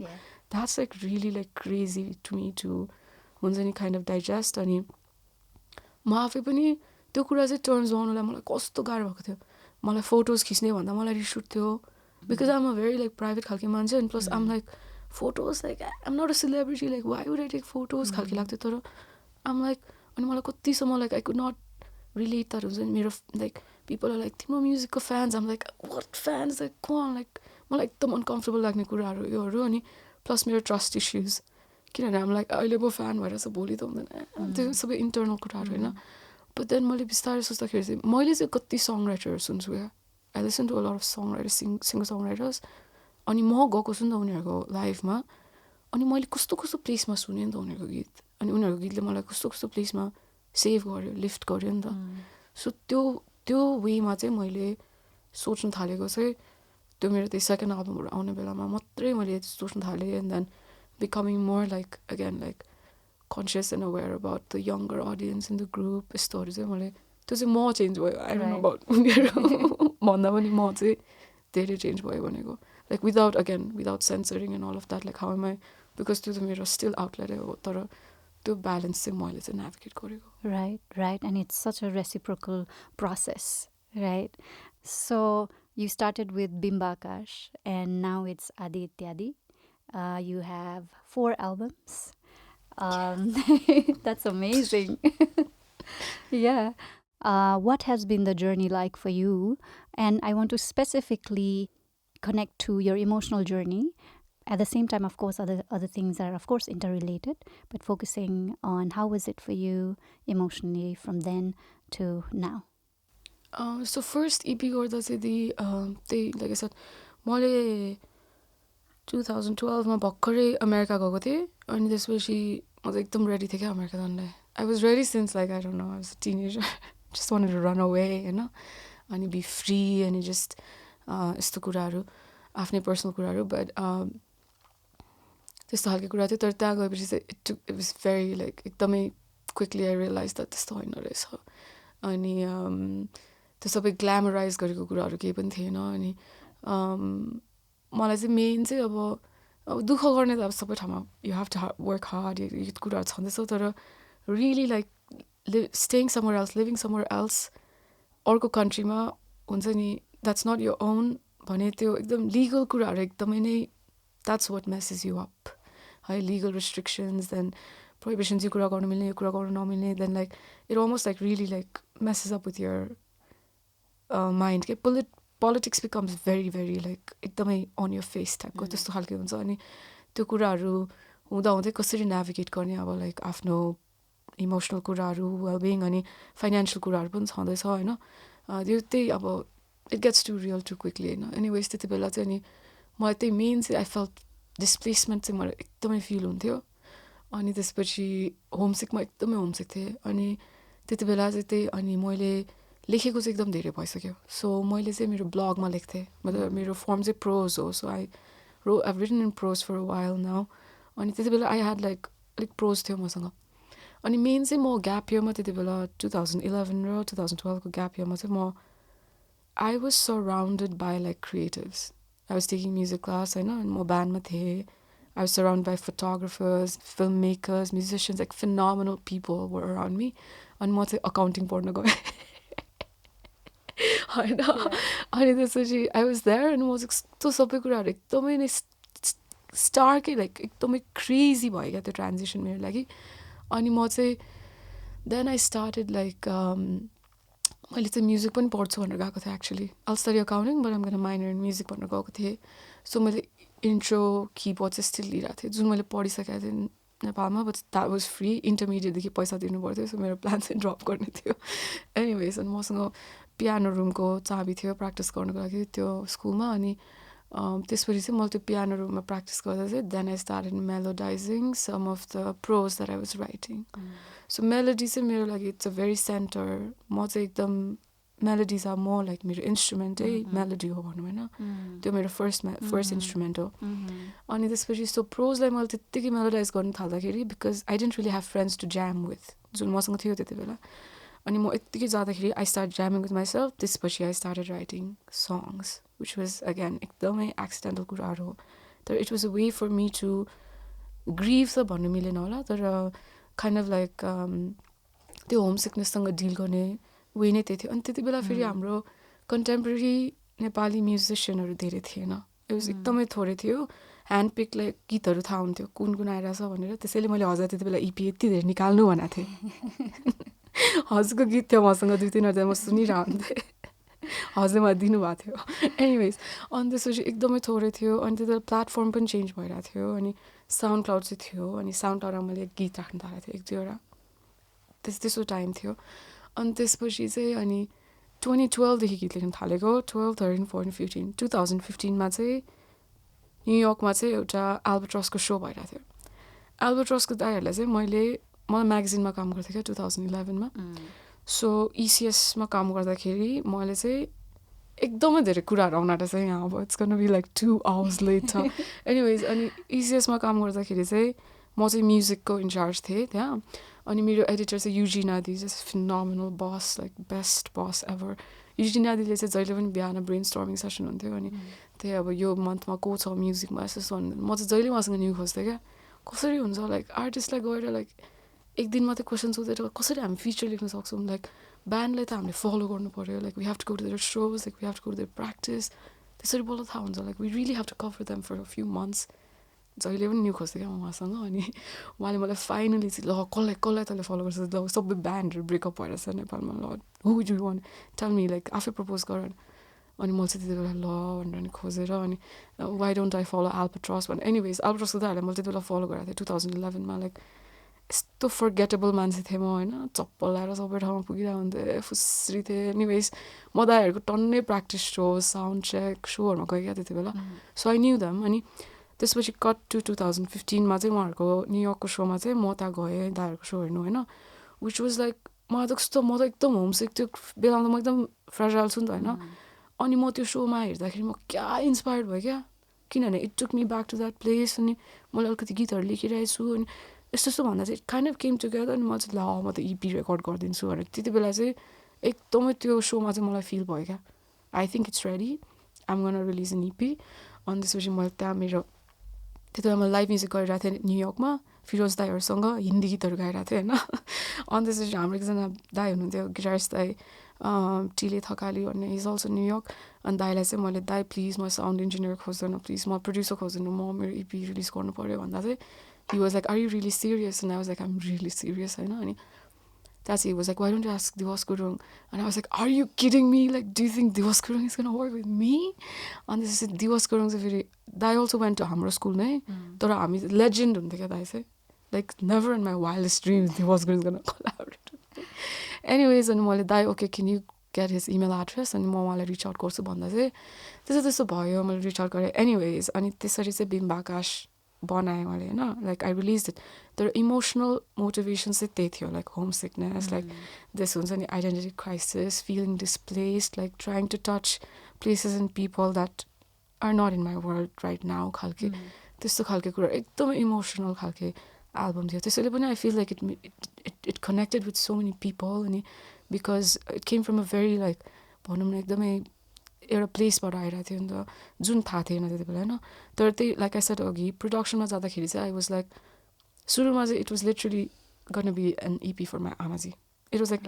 that's like really like crazy to me to हुन्छ नि kind of digest अनि म आफै पनि त्यो कुरा चाहिँ turns आउनुलाई मलाई कस्तो गाह्रो भएको थियो मलाई फोटोज खिच्ने भन्दा मलाई रिस उठ्थ्यो because I'm a very like private खालके मान्छे and plus I'm like photos like I'm not a celebrity like why would I take photos खालके लाग्थ्यो तर I'm like अनि मलाई कतिसम्म like I could not relate that हुन्छ नि मेरो like people are like तिम्रो म्युजिकको fans I'm like what fans like come on like मलाई एकदम अनकम्फर्टेबल लाग्ने कुराहरू योहरू अनि प्लस मेरो ट्रस्ट इस्युज किनभने I'm like अहिले म फ्यान भएर चाहिँ भोलि त हुँदैन त्यो सबै इन्टरनल कुराहरू होइन बट देन मैले बिस्तारै सोच्दाखेरि चाहिँ मैले चाहिँ कति सङ राइटरहरू सुन्छु क्या I listen to a lot of song writers singer song writers अनि म गएको छु नि त उनीहरूको लाइफमा अनि मैले कस्तो प्लेसमा सुनेँ नि त उनीहरूको गीत अनि उनीहरूको गीतले मलाई कस्तो प्लेसमा सेभ गर्यो लिफ्ट गर्यो नि त सो त्यो वेमा चाहिँ मैले सोच्नु थालेको चाहिँ त्यो मेरो त्यो सेकेन्ड एल्बमहरू आउने बेलामा मात्रै मैले सोच्नु थालेँ and then becoming more like again like conscious and aware about the younger audience in the group यस्तोहरू चाहिँ मैले त्यो चाहिँ म चेन्ज भयो आई डोन्ट नो अबाउट उनीहरू भन्दा पनि म चाहिँ धेरै चेन्ज भयो भनेको like without censoring and all of that like how am I because त्यो चाहिँ मेरो स्टिल आउटलेटै हो तर त्यो ब्यालेन्स चाहिँ मैले चाहिँ नेभिगेट गरेको right and it's such a reciprocal process right so you started with Bimbakash and now it's Adi Ityadi you have 4 albums that's amazing yeah what has been the journey like for you and I want to specifically connect to your emotional journey at the same time of course other things are of course interrelated but focusing on how was it for you emotionally from then to now so first EP गर्दा चाहिँ त्यही like I said मैले 2012 मा भर्खरै America गएको थिएँ अनि त्यसपछि म चाहिँ एकदम रेडी थिएँ क्या अमेरिका जानलाई I was ready since like I don't know I was teenager just wanted to run away होइन अनि बी फ्री अनि जस्ट यस्तो कुराहरू आफ्नै पर्सनल कुराहरू बट त्यस्तो खालको कुरा थियो तर त्यहाँ गएपछि चाहिँ इट वाज भेरी लाइक एकदमै क्विकली आई रियलाइज द्याट त्यस्तो होइन रहेछ अनि त्यो सबै ग्ल्यामराइज गरेको कुराहरू केही पनि थिएन अनि मलाई चाहिँ मेन चाहिँ अब दुःख गर्ने त अब सबै ठाउँमा you have to work hard यो कुराहरू छँदैछ तर really like staying somewhere else living somewhere else अर्को कन्ट्रीमा हुन्छ नि द्याट्स नट यर ओन भने त्यो एकदम लिगल कुराहरू एकदमै नै that's what messes you up है लिगल रिस्ट्रिक्सन्स देन प्रोहिबिसन्स यो कुरा गर्नु मिल्ने यो कुरा गर्नु नमिल्ने then like it almost like really like messes up with your mind के politics becomes very very like एकदमै on your face टाइपको त्यस्तो खालको हुन्छ अनि त्यो कुराहरू हुँदा हुँदै कसरी नेभिगेट गर्ने अब लाइक आफ्नो इमोसनल कुराहरू वेलबिङ अनि फाइनेन्सियल कुराहरू पनि छँदैछ होइन त्यो त्यही अब it gets too real too quickly होइन एनिवेज त्यति बेला चाहिँ अनि मलाई त्यही मेन चाहिँ आई फेल्ट डिस्प्लेसमेन्ट चाहिँ मलाई एकदमै फिल हुन्थ्यो अनि त्यसपछि होमसिक म एकदमै होमसिक थिएँ अनि त्यति बेला चाहिँ त्यही अनि मैले लेखेको चाहिँ एकदम धेरै भइसक्यो सो मैले चाहिँ मेरो ब्लगमा लेख्थेँ मतलब मेरो फर्म चाहिँ प्रोज हो so I written in prose for a while now अनि त्यति बेला आई ह्याड लाइक अलिक प्रोज थियो मसँग अनि मेन चाहिँ म ग्याप इयरमा त्यति बेला 2011 र 2012को ग्याप इयरमा चाहिँ म I was surrounded by like creatives I was taking music class होइन अनि म ब्यान्डमा थिएँ I was surround by photographers film makers musicians like phenomenal people were around me अनि म चाहिँ अकाउन्टिङ पढ्न गएँ होइन अनि त्यसपछि आई वाज देयर अनि म चाहिँ कस्तो सबै कुराहरू एकदमै नै स्टार्कै लाइक एकदमै क्रेजी भयो क्या त्यो ट्रान्जिसन मेरो लागि अनि म चाहिँ देन आई स्टार्टेड लाइक मैले चाहिँ म्युजिक पनि पढ्छु भनेर गएको थिएँ actually I'll study accounting but um गर्न माइनर इन म्युजिक भनेर गएको थिएँ सो मैले इन्ट्रो किबोर्ड चाहिँ स्टिल लिइरहेको थिएँ जुन मैले पढिसकेको थिएँ नेपालमा बट द्याट वाज फ्री इन्टरमिडिएटदेखि पैसा दिनु पर्थ्यो सो मेरो प्लान चाहिँ ड्रप गर्ने थियो एनिवेज अनि मसँग पियानो रुमको चाबी थियो प्र्याक्टिस गर्नुको लागि त्यो स्कुलमा अनि त्यसपछि चाहिँ मैले त्यो पियानो रुममा प्र्याक्टिस गर्दा चाहिँ then I started melodizing some of the prose that I was writing so melody चाहिँ मेरो लागि इट्स अ भेरी सेन्टर म चाहिँ एकदम मेलोडिज आर मोर लाइक मेरो इन्स्ट्रुमेन्टै मेलोडी हो भनौँ होइन त्यो मेरो फर्स्ट इन्स्ट्रुमेन्ट हो अनि त्यसपछि सो प्रोजलाई मैले त्यत्तिकै मेलोडाइज गर्नु थाल्दाखेरि because I didn't really have friends to jam with जुन मसँग थियो त्यति बेला अनि म यत्तिकै जाँदाखेरि I start jamming with myself त्यसपछि I started writing songs which was again एकदमै एक्सिडेन्टल कुराहरू हो तर it was a way for me to grieve त भन्नु मिलेन होला तर काइन्ड अफ लाइक त्यो होम सिकनेससँग डिल गर्ने वे नै त्यही थियो अनि त्यति बेला फेरि हाम्रो कन्टेम्पोरेरी नेपाली म्युजिसियनहरू धेरै थिएन इट वाज एकदमै थोरै थियो ह्यान्ड पिक लाइक गीतहरू थाहा हुन्थ्यो कुन कुन आइरहेछ भनेर त्यसैले मैले हजुर त्यति बेला इपी यति धेरै निकाल्नु भनेको थिएँ हजुरको गीत थियो मसँग 2-3 म सुनिरहन्थेँ हजुरले मलाई दिनुभएको थियो एनिवेज अनि त्यसपछि एकदमै थोरै थियो अनि त्यति बेला प्लेटफर्म पनि चेन्ज भइरहेको थियो अनि साउन्ड क्लाउड चाहिँ थियो अनि साउन्ड क्लाउडमा मैले गीत राख्न थालेको थिएँ 1-2वटा त्यस्तो टाइम थियो अनि त्यसपछि चाहिँ अनि 2012देखि गीत लेख्न थालेको 12, 13, 14, 15 2015मा चाहिँ न्युयोर्कमा चाहिँ एउटा एल्बट्रसको सो भइरहेको थियो एल्बट्रसको दाइहरूलाई चाहिँ मलाई म्यागजिनमा काम गर्थेँ क्या 2011मा सो इसिएसमा काम गर्दाखेरि मैले चाहिँ एकदमै धेरै कुराहरू आउन आँटेको छ यहाँ अब it's gonna be like 2 hours late छ एनिवेज अनि इसिएसमा काम गर्दाखेरि चाहिँ म चाहिँ म्युजिकको इन्चार्ज थिएँ त्यहाँ अनि मेरो एडिटर चाहिँ युजिना दी जस्ट फिनोमिनल बस लाइक बेस्ट बस एभर युजिना दीले चाहिँ जहिले पनि बिहान ब्रेन स्टर्मिङ सेसन हुन्थ्यो अनि त्यही अब यो मन्थमा को छ म्युजिकमा यस्तो म चाहिँ जहिले उहाँसँग न्यू खोज्थेँ क्या कसरी हुन्छ लाइक आर्टिस्टलाई गएर लाइक एक दिन मात्रै क्वेसन सोधेर कसरी हामी फिचर लेख्न सक्छौँ लाइक ब्यान्डलाई त हामीले फलो गर्नु पऱ्यो like we have to go to their shows like we have to go to their practice त्यसरी बोल्दा थाहा हुन्छ like we really have to cover them for a few months जहिले पनि न्यू खोज्थेँ क्या उहाँसँग अनि उहाँले मलाई फाइनली चाहिँ ल कसलाई तैँले फलो गर्छ ल सबै ब्यान्डहरू ब्रेकअप भएर छ नेपालमा ल who do you want tell me like आफै प्रपोज गर अनि मैले चाहिँ त्यति बेला ल भनेर अनि खोजेर अनि वाइ डोन्ट आई फलो एल्बट्रस भनेर एनिवेज एल्बट्रसको दाइहरूलाई मैले त्यति बेला फलो गरेको थिएँ 2011मा लाइक यस्तो फर्गेटेबल मान्छे थिएँ म होइन चप्पल लाएर सबै ठाउँमा पुगिरहेको हुन्थेँ फुस्री थिएँ एनिवेज म दाइहरूको टन्नै प्र्याक्टिस सो साउन्ड चेक सोहरूमा गएँ क्या त्यति बेला सो आई न्यू देम अनि त्यसपछि कट टु 2015मा चाहिँ उहाँहरूको न्युयोर्कको सोमा चाहिँ म त्यहाँ गएँ दाइहरूको सो हेर्नु होइन विच वाज लाइक मलाई त कस्तो म त एकदम होमसिक त्यो बेलामा त म एकदम फ्रेजाइल छु नि त होइन अनि म त्यो सोमा हेर्दाखेरि म क्या इन्सपायर्ड भयो क्या किनभने it took me back to that place अनि मैले अलिकति गीतहरू लेखिरहेको छु अनि यस्तो भन्दा चाहिँ काइन्ड अफ केम टुगेदर अनि म चाहिँ ल म त इपी रेकर्ड गरिदिन्छु भनेर त्यति बेला चाहिँ एकदमै त्यो सोमा चाहिँ मलाई फिल भयो क्या I think it's ready um gonna release an EP अनि त्यसपछि मैले त्यहाँ मेरो त्यति बेला मैले लाइभ म्युजिक गरिरहेको थिएँ न्युयोर्कमा फिरोज दाईहरूसँग हिन्दी गीतहरू गाइरहेको थिएँ होइन अनि त्यसपछि हाम्रो एकजना दाई हुनुहुन्थ्यो गिटारिस्ट दाई टिले थकाली भन्ने इज अल्सो न्युयोर्क अनि दाईलाई चाहिँ मैले दाई प्लिज म साउन्ड इन्जिनियर खोज्दैन प्लिज म प्रड्युसर खोज्दैन म मेरो इपी रिलिज गर्नु पऱ्यो भन्दा चाहिँ he was like are you really serious and I was like I'm really serious होइन अनि that's he was like, why don't you ask Divas Gurung? And I was like, are you kidding me? Like, do you think Divas Gurung is gonna work with me? And this is Divas Gurung very. I also went to Hamra school, ne? But I'm legend on the like never in my wildest dreams Divas Gurung is gonna collaborate with me. Anyways, and मैले दाइ okay, can you get his email address? अनि म उहाँलाई reach out गर्छु भन्दा चाहिँ त्यस्तो भयो मैले रिच आउट गरेँ. एनिवेज अनि त्यसरी चाहिँ बिम्ब आकाश बनाएँ मैले होइन. Like I release it. तर इमोसनल मोटिभेसन चाहिँ त्यही थियो. Like home sickness, like this हुन्छ नि identity crisis, feeling displaced, like trying to touch places and people that are not in my world right now खालके त्यस्तो खालके कुरा एकदमै इमोसनल खालके एल्बम थियो. त्यसैले पनि I feel like it connected with so many people. अनि because it came from a very like भनौँ न एकदमै एउटा प्लेसबाट आइरहेको थियो नि त जुन थाहा थिएन त्यति बेला होइन. तर त्यही लाइक आई सेड अघि प्रोडक्सनमा जाँदाखेरि चाहिँ आई वाज लाइक सुरुमा चाहिँ it was literally gonna be an EP for my आमाजी. इट वाज लाइक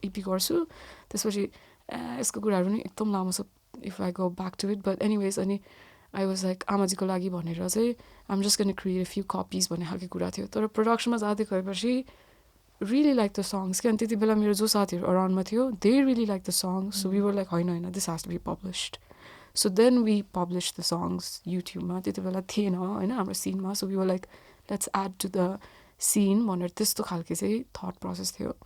इपी गर्छु त्यसपछि यसको कुराहरू नि एकदम लामो छ if I go back to it. But anyways अनि आई वाज लाइक आमाजीको लागि भनेर चाहिँ um just gonna create few copies भन्ने खालको कुरा थियो. तर प्रोडक्सनमा जाँदै गएपछि really like the songs के अनि त्यति बेला मेरो जो साथीहरू अराउन्डमा थियो they really like the songs. So we were like होइन this has to be published. So then we published the songs YouTubeमा. त्यति बेला थिएन होइन हाम्रो cinema. So we were like let's add to the scene भनेर त्यस्तो खालके चाहिँ थट प्रोसेस थियो.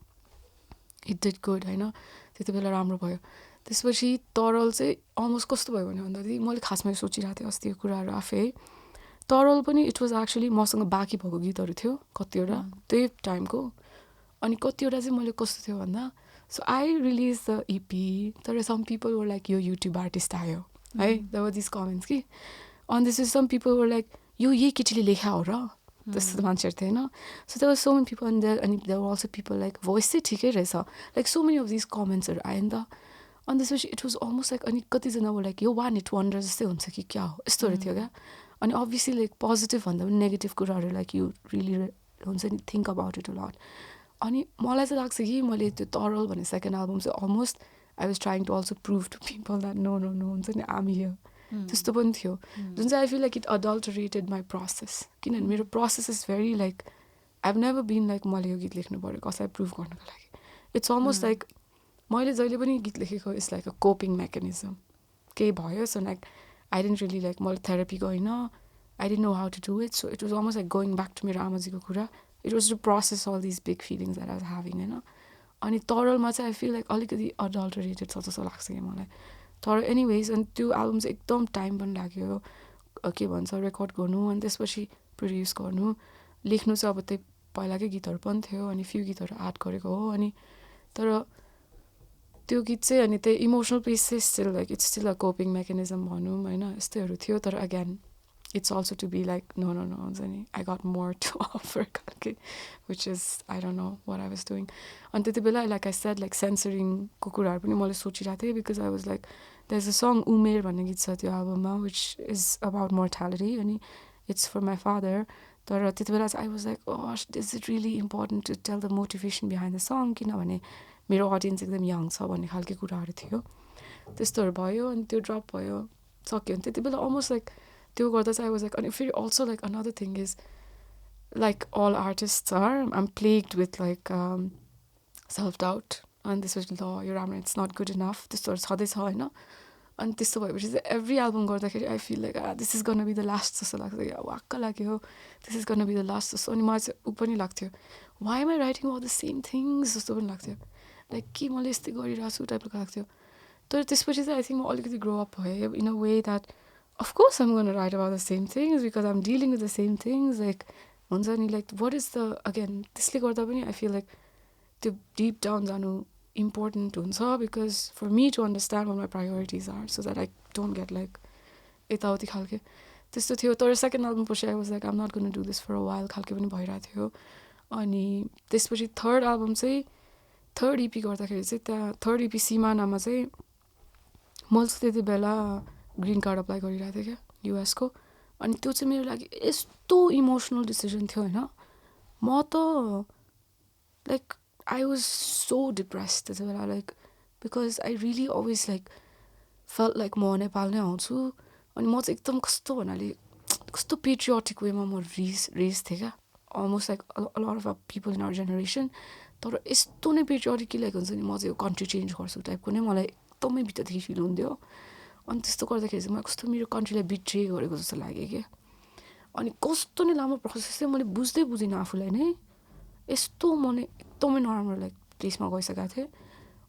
It did good होइन. त्यति बेला राम्रो भयो. त्यसपछि तरल चाहिँ अलमोस्ट कस्तो भयो भने भन्दाखेरि मैले खासमा सोचिरहेको थिएँ अस्ति यो कुराहरू आफै. तरल पनि इट वाज एक्चुली मसँग बाँकी भएको गीतहरू थियो कतिवटा त्यही टाइमको. अनि कतिवटा चाहिँ मैले कस्तो थियो भन्दा so I release the EP तर सम पिपल वर लाइक यो युट्युब आर्टिस्ट आयो है. देयर वर दिस कमेन्ट्स कि अनि this is some people were like यो यही केटीले लेखा हो र त्यस्तो मान्छेहरू थियो होइन. So there were so many people अनि there were also people like voice चाहिँ ठिकै रहेछ like so many of this कमेन्ट्सहरू आयो नि त. अनि त्यसपछि इट वाज अलमोस्ट लाइक अनि कतिजना लाइक यो वान हिट वन्डर जस्तै हुन्छ कि क्या हो यस्तोहरू थियो क्या. अनि अभियसली लाइक पोजिटिभ भन्दा पनि नेगेटिभ कुराहरू लाइक यु रियली हुन्छ नि think about it a lot. अनि मलाई चाहिँ लाग्छ कि मैले त्यो तरल भन्ने सेकेन्ड एल्बम चाहिँ almost I was trying to also prove to people that no no no हुन्छ नि आम हियर त्यस्तो पनि थियो. जुन चाहिँ I feel like it adulterated my process. किनभने मेरो process is very like I have never been like मैले यो गीत लेख्नु पऱ्यो कसैलाई प्रुभ गर्नको लागि. इट्स अलमोस्ट लाइक मैले जहिले पनि गीत लेखेको it's like a coping mechanism. केही भयो so like I didn't really like मैले थेरापी गइनँ. I didn't know how to do it. So it was almost like going back to मेरो आमाजीको कुरा. It was to process all this big feelings that I was having होइन. अनि तरलमा चाहिँ I feel like अलिकति अडल्टरेटेड छ जस्तो लाग्छ कि मलाई. तर एनिवेज अनि त्यो एल्बम चाहिँ एकदम टाइम पनि लाग्यो के भन्छ रेकर्ड गर्नु अनि त्यसपछि प्रड्युस गर्नु. लेख्नु चाहिँ अब त्यही पहिलाकै गीतहरू पनि थियो अनि फ्यु गीतहरू एड गरेको हो. अनि तर त्यो गीत चाहिँ अनि त्यही इमोसनल पिस चाहिँ still like it's still a coping mechanism भनौँ होइन यस्तैहरू थियो. तर again it's also to be like no I got more to offer which is I don't know what I was doing. And त्यति बेला like I said like censoring को कुराहरू पनि मैले सोचिरहेको थिएँ because I was like there's a song उमेर भन्ने गीत छ त्यो एल्बममा which is about mortality अनि it's for my father. तर त्यति बेला चाहिँ I was like oh is it really important to tell the motivation behind the song किनभने मेरो अडियन्स एकदम यङ छ भन्ने खालको कुराहरू थियो. त्यस्तोहरू भयो अनि त्यो ड्रप भयो सक्यो. अनि त्यति बेला अलमोस्ट लाइक त्यो गर्दा चाहिँ आई वाज लाइक अनि फेरि also like another thing is like all artists are I'm plagued with like self doubt. अनि त्यसपछि ल यो राम्रो इट्स नट गुड इनफ त्यस्तोहरू छँदैछ होइन. अनि त्यस्तो भएपछि चाहिँ एभ्री एल्बम गर्दाखेरि I feel like this is gonna be the last जस्तो लाग्छ क्या वाक्क लाग्यो this is gonna be the last जस्तो. अनि मलाई चाहिँ ऊ पनि लाग्थ्यो why am I writing all the same things जस्तो पनि लाग्थ्यो लाइक के मैले यस्तै गरिरहेको छु टाइपको लाग्थ्यो. तर त्यसपछि चाहिँ आई थिङ्क म अलिकति ग्रो अप भएँ in a way that of course I'm going to write about the same things because I'm dealing with the same things like हुन्छ नि like what is the again त्यसले गर्दा पनि I feel like त्यो deep down जानु important हुन्छ because for me to understand what my priorities are so that I don't get like यताउति खालके त्यस्तो थियो. तर सेकेन्ड एल्बम पछि I was like I'm not going to do this for a while खालके पनि भइरहेको थियो. अनि त्यसपछि थर्ड एल्बम चाहिँ थर्ड इपी गर्दाखेरि चाहिँ त्यहाँ थर्ड इपी सिमानामा चाहिँ मैले चाहिँ त्यति बेला ग्रिन कार्ड अप्लाई गरिरहेको थिएँ क्या युएसको. अनि त्यो चाहिँ मेरो लागि यस्तो इमोसनल डिसिजन थियो होइन. म त like I was so depressed त्यति बेला like because I really always like felt like म नेपाल नै आउँछु. अनि म चाहिँ एकदम कस्तो भन्नाले कस्तो पेट्रियोटिक वेमा म रेस थिएँ क्या almost like a lot of people in our generation. तर यस्तो नै पेट्रियोटिक लाइक हुन्छ नि म चाहिँ यो कन्ट्री चेन्ज गर्छु टाइपको नै मलाई एकदमै भित्रदेखि फिल हुन्थ्यो अनि त्यस्तो गर्दाखेरि चाहिँ मलाई कस्तो मेरो कन्ट्रीलाई बिट्रे गरेको जस्तो लाग्यो क्या अनि कस्तो नै लामो प्रोसेस चाहिँ मैले बुझ्दै बुझिनँ आफूलाई नै यस्तो म एकदमै नराम्रो लाइक प्लेसमा गइसकेको थिएँ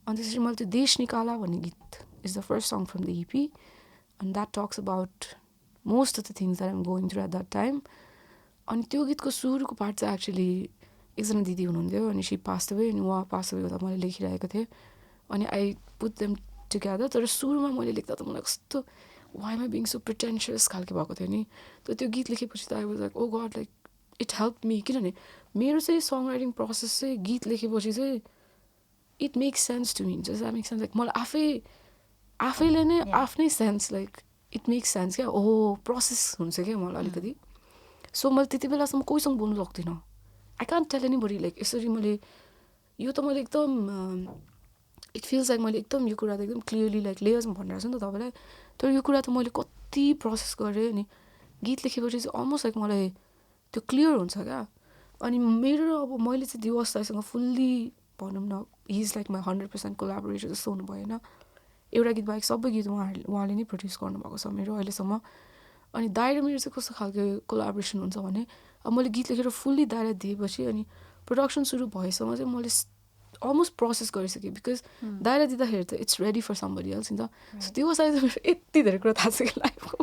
अनि त्यसरी मैले त्यो देश निकाला भन्ने गीत is the first song from the EP and that talks about most of the things that I'm going through at that time अनि त्यो गीतको सुरुको पार्ट चाहिँ एक्चुली एकजना दिदी हुनुहुन्थ्यो अनि सी पास्ट अवे अनि उहाँ पास्ट अवे हुँदा मैले लेखिरहेको थिएँ अनि आई पुट देम टुगेदर तर सुरुमा मैले लेख्दा त मलाई कस्तो why am I being so pretentious खालको भएको थियो नि तर त्यो गीत लेखेपछि त I was like oh god like it help me किनभने मेरो चाहिँ सङ राइटिङ प्रोसेस चाहिँ गीत लेखेपछि चाहिँ it makes sense to me just that makes sense like मलाई आफैले नै आफ्नै sense like it makes sense क्या ओहो प्रोसेस हुन्छ क्या मलाई अलिकति सो मैले त्यति बेलासम्म कोहीसँग बोल्नु सक्दिनँ I can't tell anybody like यसरी मैले यो त मैले एकदम इट फिल्स लाइक मैले एकदम यो कुरा त एकदम क्लियरली लाइक लेयर्समा भनिरहेको छु नि त तपाईँलाई तर यो कुरा त मैले कति प्रोसेस गरेँ अनि गीत लेखेपछि चाहिँ अलमोस्ट लाइक मलाई त्यो क्लियर हुन्छ क्या अनि मेरो अब मैले चाहिँ दिवस राईसँग फुल्ली भनौँ न हि इज लाइक माई 100% कोलाबोरेटर जस्तो हुनु भएन एउटा गीत बाहेक सबै गीत उहाँले नै प्रड्युस गर्नुभएको छ मेरो अहिलेसम्म अनि दाइ र मेरो चाहिँ कस्तो खालको कोलाबोरेसन हुन्छ भने अब मैले गीत लेखेर फुल्ली दाइलाई दिएपछि अनि प्रोडक्सन सुरु भएसम्म चाहिँ मैले अलमोस्ट प्रोसेस गरिसकेँ बिकज दाइलाई दिँदाखेरि त it's ready for somebody else नि त सो त्यो साइज मेरो यति धेरै कुरा थाहा छ कि लाइफको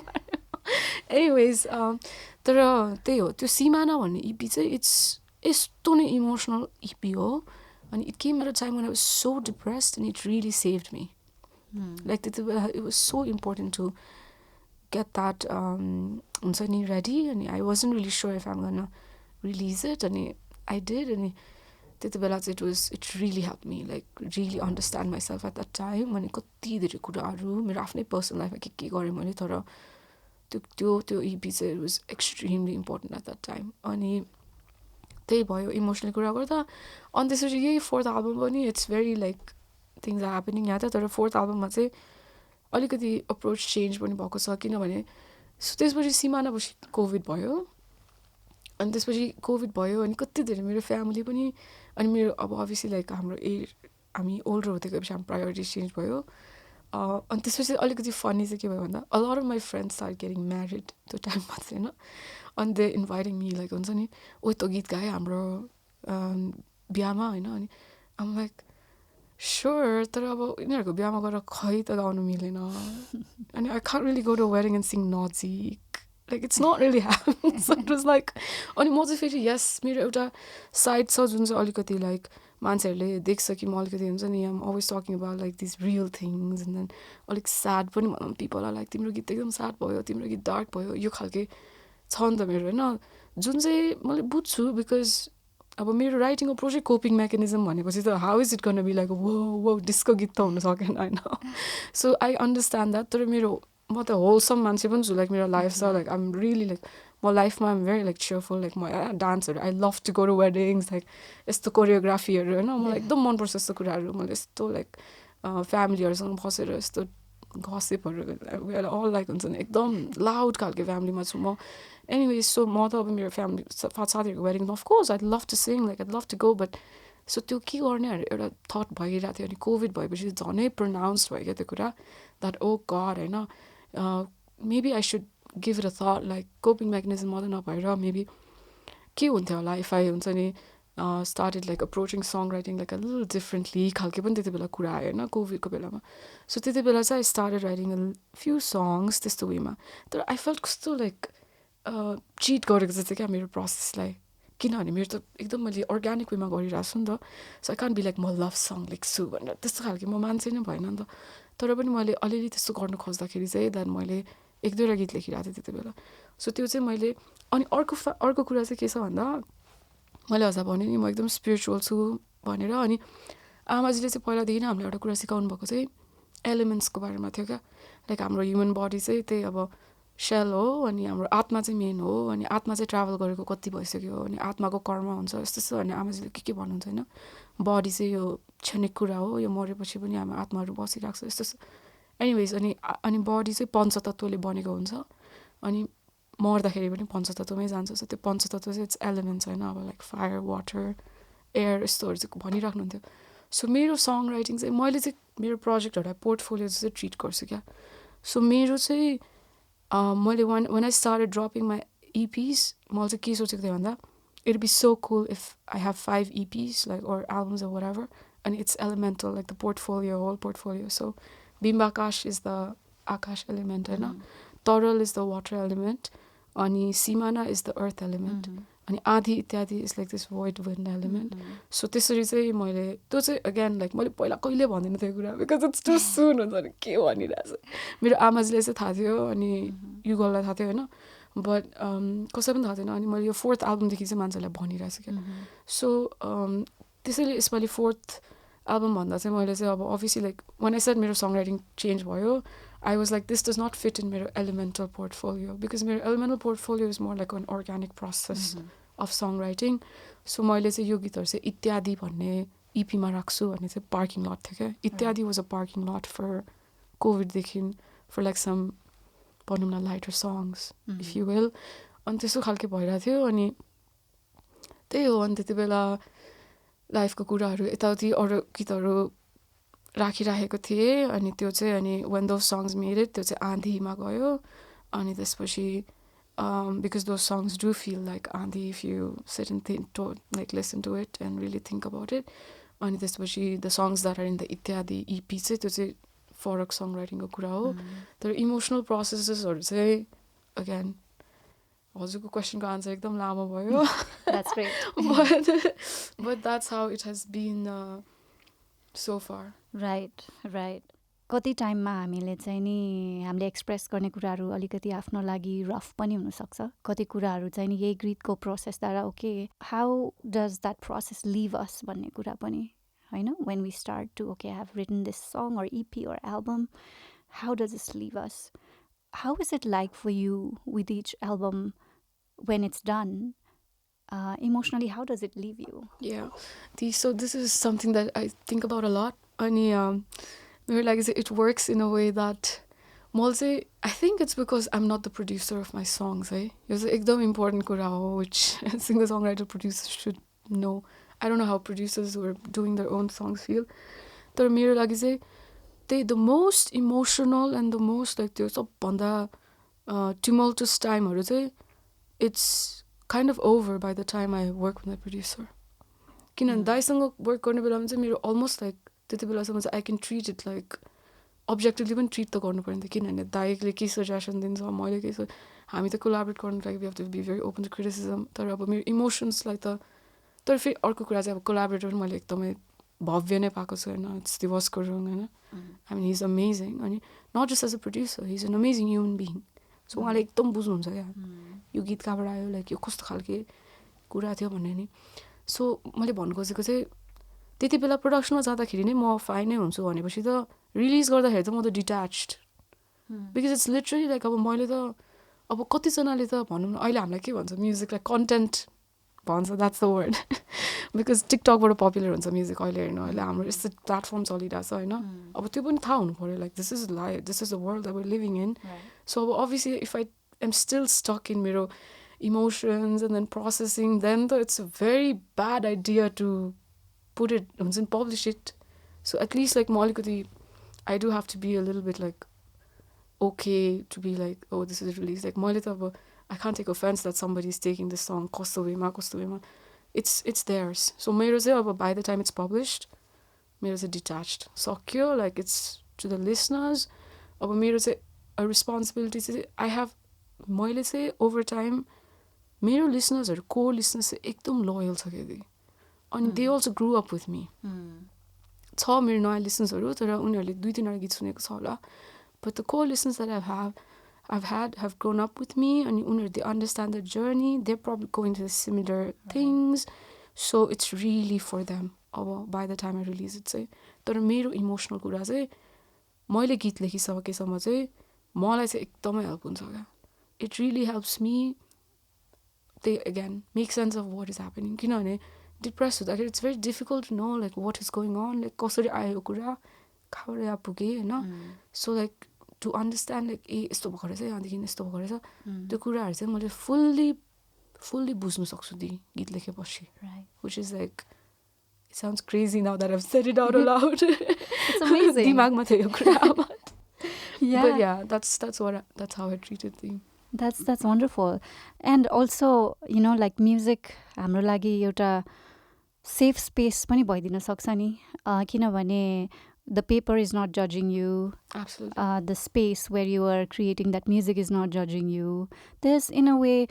एनिवेज तर त्यही हो त्यो सिमाना भन्ने इपी चाहिँ इट्स यस्तो नै इमोसनल इपी हो अनि it came at a time when I was so depressed and it really saved me like त्यति बेला it was so important to get that हुन्छ नि रेडी अनि I wasn't really sure if I'm gonna release it अनि I did अनि त्यति बेला चाहिँ it really help me like really understand myself at that time अनि कति धेरै कुराहरू मेरो आफ्नै पर्सनल लाइफमा के गरेँ मैले तर त्यो इपी चाहिँ was extremely important at that time अनि त्यही भयो इमोसनल कुरा गर्दा अनि त्यसपछि यही फोर्थ एल्बम पनि it's very like things are happening यहाँ त तर फोर्थ एल्बममा चाहिँ अलिकति अप्रोच चेन्ज पनि भएको छ किनभने त्यसपछि सिमानापछि कोभिड भयो अनि त्यसपछि कोभिड भयो अनि कति धेरै मेरो फ्यामिली पनि अनि मेरो अब अभियसली लाइक हाम्रो हामी ओल्डर हुँदै गएपछि हाम्रो प्रायोरिटी चेन्ज भयो अनि त्यसपछि अलिकति फनी चाहिँ के भयो भन्दा a lot of my friends are getting married त्यो टाइममा चाहिँ होइन अनि दे इन्भाइटिङ मी लाइक हुन्छ नि ओ त्यो गीत गाएँ हाम्रो बिहामा होइन अनि आम लाइक स्योर तर अब यिनीहरूको बिहामा गएर खै त गाउनु मिलेन अनि I can't really go to wedding and sing नजिक like it's not really happens it was like अनि म चाहिँ फेरि यस मेरो एउटा साइड छ जुन चाहिँ अलिकति लाइक मान्छेहरूले देख्छ कि म अलिकति हुन्छ नि um always talking about like this real things and then अलिक स्याड पनि भनौँ पिपल लाइक तिम्रो गीत एकदम स्याड भयो तिम्रो गीत डार्क भयो यो खालके छ नि त मेरो होइन जुन चाहिँ मैले बुझ्छु बिकज अब मेरो राइटिङ अप्रोचै कोपिङ मेकानिजम भनेपछि त हाउ इज इट गर्न बी लाइक वो डिस्को गीत त हुन सकेन होइन सो आई अन्डरस्ट्यान्ड द्याट तर मेरो म त होलसम मान्छे पनि छु लाइक मेरो लाइफ छ लाइक आइम रियली लाइक म लाइफमा I'm very like cheerful like म डान्सहरू I love to go to weddings like यस्तो कोरियोग्राफीहरू होइन मलाई एकदम मनपर्छ यस्तो कुराहरू मैले यस्तो लाइक फ्यामिलीहरूसँग बसेर यस्तो गसिपहरू अल लाइक हुन्छ नि एकदम लाउड खालको फ्यामिलीमा छु म एनिवेज सो म त अब मेरो फ्यामिली साथीहरूको वेडिङमा of course I love to sing like I love to go but so त्यो के गर्नेहरू एउटा थट भइरहेको थियो अनि कोभिड भएपछि झनै प्रोनाउन्स भयो क्या त्यो कुरा द्याट ओ गड होइन maybe I should give it a thought like coping mechanism मात्रै नभएर मेबी के हुन्थ्यो होला इफ आई हुन्छ नि started like approaching song writing like a little differently खालके पनि त्यति बेला कुरा आयो होइन कोभिडको बेलामा सो त्यति बेला चाहिँ I started writing a few songs त्यस्तो वेमा तर आई फेल्ट कस्तो लाइक चिट गरेको जस्तो क्या मेरो प्रोसेसलाई किनभने मेरो त एकदम मैले अर्ग्यानिक वेमा गरिरहेको छु नि त so I can't be like म लभ सङ लेख्छु भनेर त्यस्तो खालको म मान्छे नै भएन नि त तर पनि मैले अलिअलि त्यस्तो गर्नु खोज्दाखेरि चाहिँ देन मैले एक दुईवटा गीत लेखिरहेको थिएँ त्यति बेला सो त्यो चाहिँ मैले अनि अर्को कुरा चाहिँ के छ भन्दा मैले हजुर भने नि म एकदम स्पिरिचुअल छु भनेर अनि आमाजीले चाहिँ पहिलादेखि नै हामीलाई एउटा कुरा सिकाउनु भएको चाहिँ एलिमेन्ट्सको बारेमा थियो क्या लाइक हाम्रो ह्युमन बडी चाहिँ त्यही अब सेल हो अनि हाम्रो आत्मा चाहिँ मेन हो अनि आत्मा चाहिँ ट्राभल गरेको कति भइसक्यो अनि आत्माको कर्म हुन्छ यस्तो यस्तो अनि आमाजीले के भन्नुहुन्छ होइन बडी चाहिँ यो क्षणिक कुरा हो यो मरेपछि पनि हाम्रो आत्माहरू बसिरहेको छ यस्तो एनिवेज अनि बडी चाहिँ पञ्चतत्त्वले बनेको हुन्छ अनि मर्दाखेरि पनि पञ्चतत्त्वमै जान्छ सो त्यो पञ्चतत्त्व चाहिँ इट्स एलिमेन्ट्स होइन अब लाइक फायर वाटर एयर यस्तोहरू चाहिँ भनिराख्नुहुन्थ्यो सो मेरो सङ राइटिङ चाहिँ मैले चाहिँ मेरो प्रोजेक्टहरूलाई पोर्टफोलियो चाहिँ ट्रिट गर्छु क्या सो मेरो चाहिँ मैले when I started dropping my EPs मैले चाहिँ के सोचेको थिएँ भन्दा it'd be so cool if I have 5 EPs like or albums or whatever and it's elemental like the portfolio whole portfolio so Bimbakash is the Akash element होइन Toral is the water element अनि Simana is the earth element अनि आधी इत्यादि is like this void wind element so त्यसरी चाहिँ मैले त्यो चाहिँ again like मैले पहिला कहिले भन्दिनँ त्यो कुरा because it's too soon हुन्छ नि के भनिरहेको छ मेरो आमाजीले चाहिँ थाहा थियो अनि युगललाई थाहा थियो होइन बट कसै पनि थाहा थिएन अनि मैले यो 4th एल्बमदेखि चाहिँ मान्छेलाई भनिरहेको छु क्या सो त्यसैले यसपालि 4th एल्बम भन्दा चाहिँ मैले चाहिँ अब obviously like when I said मेरो सङ राइटिङ चेन्ज भयो I was like, this does not fit in मेरो elemental portfolio because मेरो elemental portfolio is more like an organic process of songwriting. So मैले चाहिँ यो गीतहरू चाहिँ इत्यादि भन्ने इपीमा राख्छु भन्ने चाहिँ पार्किङ लट थियो क्या इत्यादि was a parking lot for कोभिडदेखि फर लाइक सम भनौँ न lighter songs if you will अनि त्यस्तो खालको भइरहेको थियो अनि त्यही हो अनि त्यति बेला लाइफको कुराहरू यताउति अरू गीतहरू राखिराखेको थिएँ अनि त्यो चाहिँ अनि when those songs made it त्यो चाहिँ आँधीमा गयो अनि त्यसपछि because those songs do feel like आँधी if you sit and think like listen to it and really think about it अनि त्यसपछि the songs that are in the इत्यादि EP चाहिँ त्यो चाहिँ फरक सङ राइटिङको कुरा हो तर इमोसनल प्रोसेसेसहरू चाहिँ अगेन हजुरको क्वेसनको आन्सर एकदम लामो भयो but that's how it has been so far. Right कति टाइममा हामीले चाहिँ नि हामीले एक्सप्रेस गर्ने कुराहरू अलिकति आफ्नो लागि रफ पनि हुनसक्छ कति कुराहरू चाहिँ नि यही गीतको प्रोसेसद्वारा okay how does that process leave us भन्ने कुरा पनि होइन when we start to okay I have written this song or EP or album how does it leave us how is it like for you with each album when it's done emotionally how does it leave you? So this is something that I think about a lot and like it works in a way that I think it's because I'm not the producer of my songs it's an ekdam important kura ho which singer songwriter producers should know. I don't know how producers who are doing their own songs feel तर मेरो लागि चाहिँ the most emotional and the most like त्यो सबभन्दा tumultuous timeहरू चाहिँ it's kind of over by the time I work with my producer. किनभने दाइसँग work गर्ने बेलामा चाहिँ मेरो अलमोस्ट लाइक त्यति बेलासम्म चाहिँ I can treat it like objectively पनि ट्रिट त गर्नु पर्ने थियो किनभने दाइले के सजेसन दिन्छ मैले के हामी त कोलाबरेट गर्नुको लागि we have to be very open to criticism तर अब मेरो इमोसन्सलाई त तर फेरि अर्को कुरा चाहिँ अब कोलाबरेटर मैले एकदमै भव्य नै पाएको छु होइन इट्स दिवसको रुङ होइन I mean he is amazing अनि not just as a producer he is an amazing human being so उहाँले एकदम बुझ्नुहुन्छ क्या यो गीत कहाँबाट आयो लाइक यो कस्तो खालके कुरा थियो भन्ने नि सो मैले भन्नु खोजेको चाहिँ त्यति बेला प्रडक्सनमा जाँदाखेरि नै म फाइन नै हुन्छु भनेपछि त रिलिज गर्दाखेरि त म त डिट्याच्ड बिकज इट्स लिटरली लाइक अब मैले त अब कतिजनाले त भनौँ न अहिले हामीलाई के भन्छ म्युजिकलाई कन्टेन्ट भन्छ द्याट्स द वर्ड बिकज टिकटकबाट पपुलर हुन्छ म्युजिक अहिले हेर्नु अहिले हाम्रो यस्तो प्लेटफर्म चलिरहेछ होइन अब त्यो पनि थाहा हुनु पऱ्यो like this is life this is the world that we living in so अब obviously if I am still stuck in मेरो emotions and then processing then it's a very bad idea to put it and publish it so at least like molikoti I do have to be a little bit like okay to be like oh this is released like molita I can't take offense that somebody is taking this song kosto wema it's theirs so mero chai by the time it's published mero chai detached sakyo like it's to the listeners aba mero chai a responsibility chai I have मैले चाहिँ over time मेरो लिसनर्सहरू को listeners चाहिँ एकदम loyal छ कि अनि they also grow up with me छ मेरो नयाँ लिसनर्सहरू तर उनीहरूले 2-3 गीत सुनेको छ होला बट द को listeners that I've have grown up with me अनि उनीहरू they understand the journey they're probably going to the similar things so it's really for them अब by the time I release it चाहिँ तर मेरो emotional कुरा चाहिँ मैले गीत लेखिसकेसम्म चाहिँ मलाई चाहिँ एकदमै हेल्प हुन्छ क्या it really helps me they again make sense of what is happening किनभने depressed हुँदाखेरि it's very difficult to know like what is going on like कसरी आयो कुरा कहाँबाट यहाँ पुगे होइन so like to understand like ए यस्तो भएको रहेछ यहाँदेखि यस्तो भएको रहेछ त्यो कुराहरू चाहिँ मैले fully बुझ्नु सक्छु गीत लेखेपछि which is like it sounds crazy now that I've said it out loud. It's amazing. दिमागमा थियो यो कुरा. Yeah. But yeah, that's how I treated the. That's wonderful. And also, you know, like music हाम्रो लागि एउटा safe space पनि भइदिन सक्छ नि किनभने the paper is not judging you. Absolutely. The space where you are creating that music is not judging you. There's, in a way,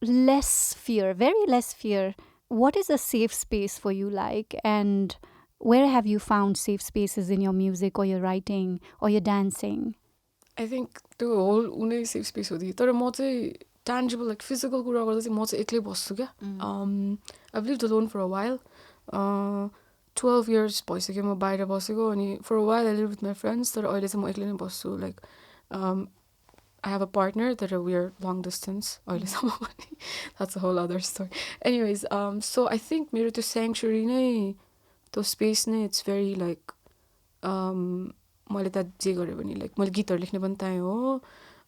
less fear, very less fear. What is a safe space for you like? And where have you found safe spaces in your music or your writing or your dancing? I think the whole उनै safe space हो तर म चाहिँ tangible like physical कुरा गर्दा चाहिँ म चाहिँ एक्लै बस्छु क्या. I've lived alone for a while. 12 years भइसक्यो म बाहिर बसेको अनि for a while I lived with my friends तर अहिले चाहिँ म एक्लै नै बस्छु. Like I have a partner that we are long distance अहिलेसम्म पनि. That's a whole other story. Anyways, so I think मेरो त्यो sanctuary नै त्यो space नै it's very like मैले त जे गरेँ भने like मैले गीतहरू लेख्ने पनि त्यहीँ हो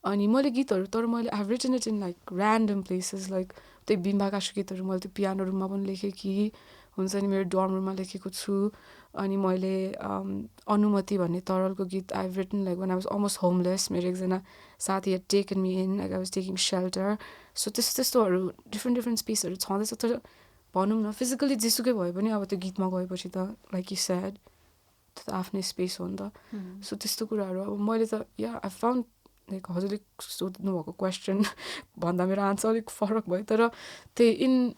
अनि मैले गीतहरू तर मैले I've written it in like random places like त्यो बिम्बाकाशको गीतहरू मैले त्यो पियानो रुममा पनि लेखेँ कि हुन्छ नि मेरो डर्म रुममा लेखेको छु अनि मैले अनुमति भन्ने तरलको गीत I've written like when I was almost homeless मेरो एकजना साथी had taken me in like I was taking shelter so त्यस्तोहरू different स्पेसहरू छँदैछ तर भनौँ न फिजिकली जेसुकै भए पनि अब त्यो गीतमा गएपछि त like you said त्यो आफ्नै स्पेस हो नि त सो त्यस्तो कुराहरू अब मैले त या आई फाउन्ड लाइक हजुरले सोध्नु भएको क्वेसन भन्दा मेरो आन्सर अलिक फरक भयो तर त्यही in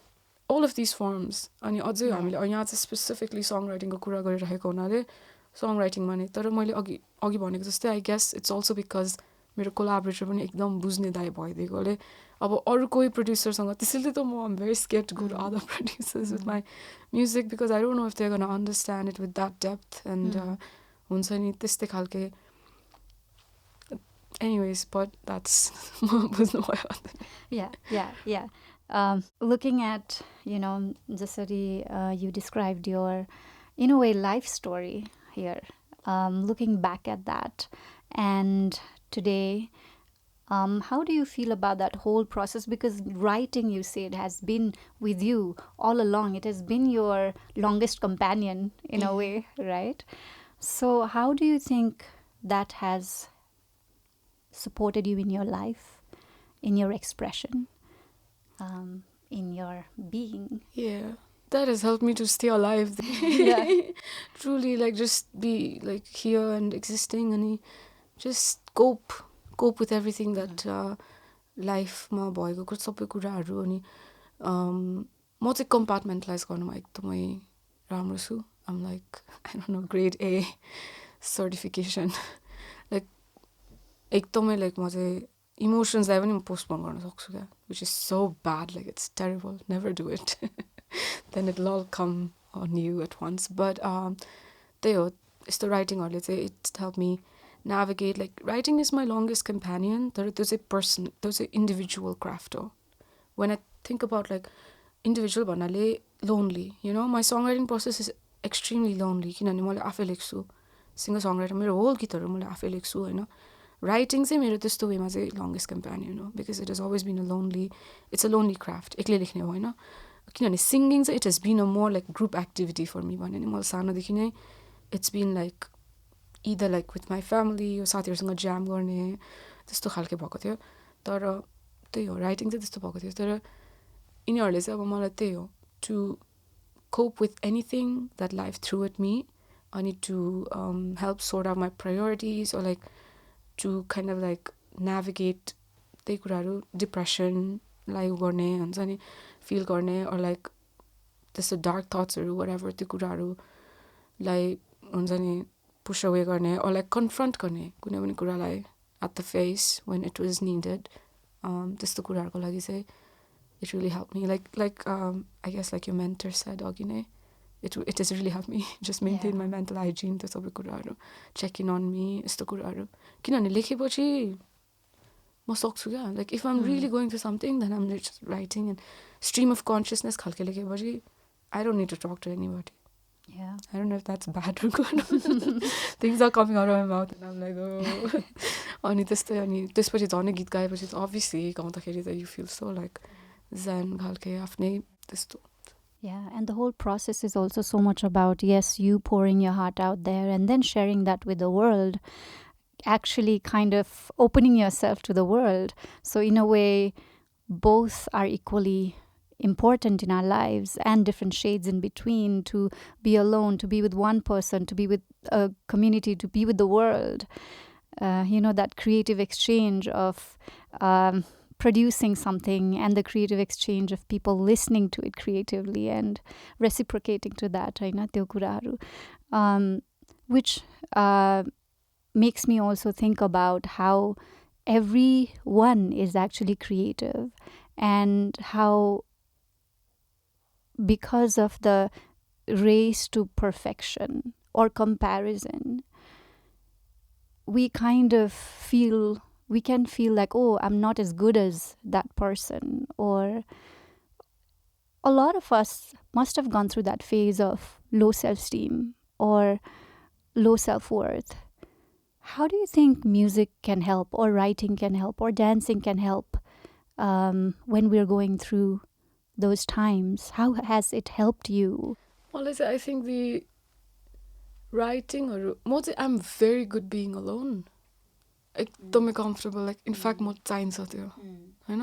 all of these forms अनि अझै हामीले यहाँ चाहिँ स्पेसिफिकली सङ राइटिङको कुरा गरिरहेको हुनाले सङ राइटिङमा नै तर मैले अघि भनेको जस्तै I guess it's also because मेरो कोलाबोरेटर पनि एकदम बुझ्ने दाइ भइदिएकोले अब अरू कोही प्रड्युसरसँग त्यसैले त म very scare to go to other producers with my music because I don't know if they gonna understand it with that depth and हुन्छ नि त्यस्तै खालके anyways but that's yeah looking at you know jasari you described your in a way life story here looking back at that and today how do you feel about that whole process because writing you said has been with you all along it has been your longest companion in a way right so how do you think that has supported you in your life, in your expression, in your being? Yeah, that has helped me to stay alive. Yeah. Truly, like just be like here and existing and just cope with everything that life ma bhayeko sabai kuraharu ani म चाहिँ compartmentalize गर्नुमा एकदमै राम्रो छु. I'm like I don't know grade A certification like एकदमै like म चाहिँ इमोसन्सलाई पनि म पोस्टपोन गर्न सक्छु क्या which is so bad like it's terrible never do it then it'll come on you at once but त्यही हो यस्तो राइटिङहरूले चाहिँ it's help me navigate like writing is my longest companion तर त्यो चाहिँ इन्डिभिजुअल क्राफ्ट हो when I think about like individual भन्नाले lonely you know my song writing process is extremely lonely किनभने मैले आफै लेख्छु सिङ्गर सङ राइटर मेरो होल गीतहरू मैले आफै लेख्छु होइन राइटिङ चाहिँ मेरो त्यस्तो वेमा चाहिँ लङ्गेस्ट कम्पेनियन हो because it has always been a lonely it's a lonely craft एक्लै लेख्ने हो होइन किनभने सिङ्गिङ चाहिँ it has been a more like group activity for me भन्यो भने मैले सानोदेखि नै it's been like either like with my family यो साथीहरूसँग ज्याम गर्ने त्यस्तो खालके भएको थियो तर त्यही हो राइटिङ चाहिँ त्यस्तो भएको थियो तर यिनीहरूले चाहिँ अब मलाई त्यही हो to cope with anything that life throw it me अनि to help sort out my priorities or like to kind of like navigate त्यही कुराहरू डिप्रेसनलाई गर्ने हुन्छ नि फिल गर्ने or like त्यस्तो डार्क थट्सहरू whatever त्यो कुराहरूलाई हुन्छ नि पुश अवे गर्ने or like कन्फ्रन्ट गर्ने कुनै पनि कुरालाई at the face when it was needed त्यस्तो कुराहरूको लागि चाहिँ it really helped me like I guess like your mentor said अघि नै it has really helped me just maintain my mental hygiene त्यो सबै कुराहरू check in on me यस्तो कुराहरू किनभने लेखेपछि म सक्छु क्या like if I'm really going through something then I'm just writing and stream of consciousness खालके लेखेपछि I don't need to talk to anybody. Yeah. I don't know if that's bad or good. Things are coming out of my mouth and I'm like oh अनि त्यस्तै अनि त्यसपछि झन् गीत गाएपछि त obviously गाउँदाखेरि त you feel so like zen खालके आफ्नै त्यस्तो Yeah, and the whole process is also so much about, yes, you pouring your heart out there and then sharing that with the world, actually kind of opening yourself to the world. So, in a way, both are equally important in our lives and different shades in between, to be alone, to be with one person, to be with a community, to be with the world. That creative exchange of producing something and the creative exchange of people listening to it creatively and reciprocating to that, होइन त्यो कुराहरू, which makes me also think about how everyone is actually creative, and how, because of the race to perfection or comparison, we kind of feel, we can feel like, oh, I'm not as good as that person. Or a lot of us must have gone through that phase of low self-esteem or low self-worth. How do you think music can help, or writing can help, or dancing can help when we're going through those times? How has it helped you? Well, I think the writing, or I'm very good being alone. एकदमै comfortable, like in fact म चाहिन्छ त्यो होइन.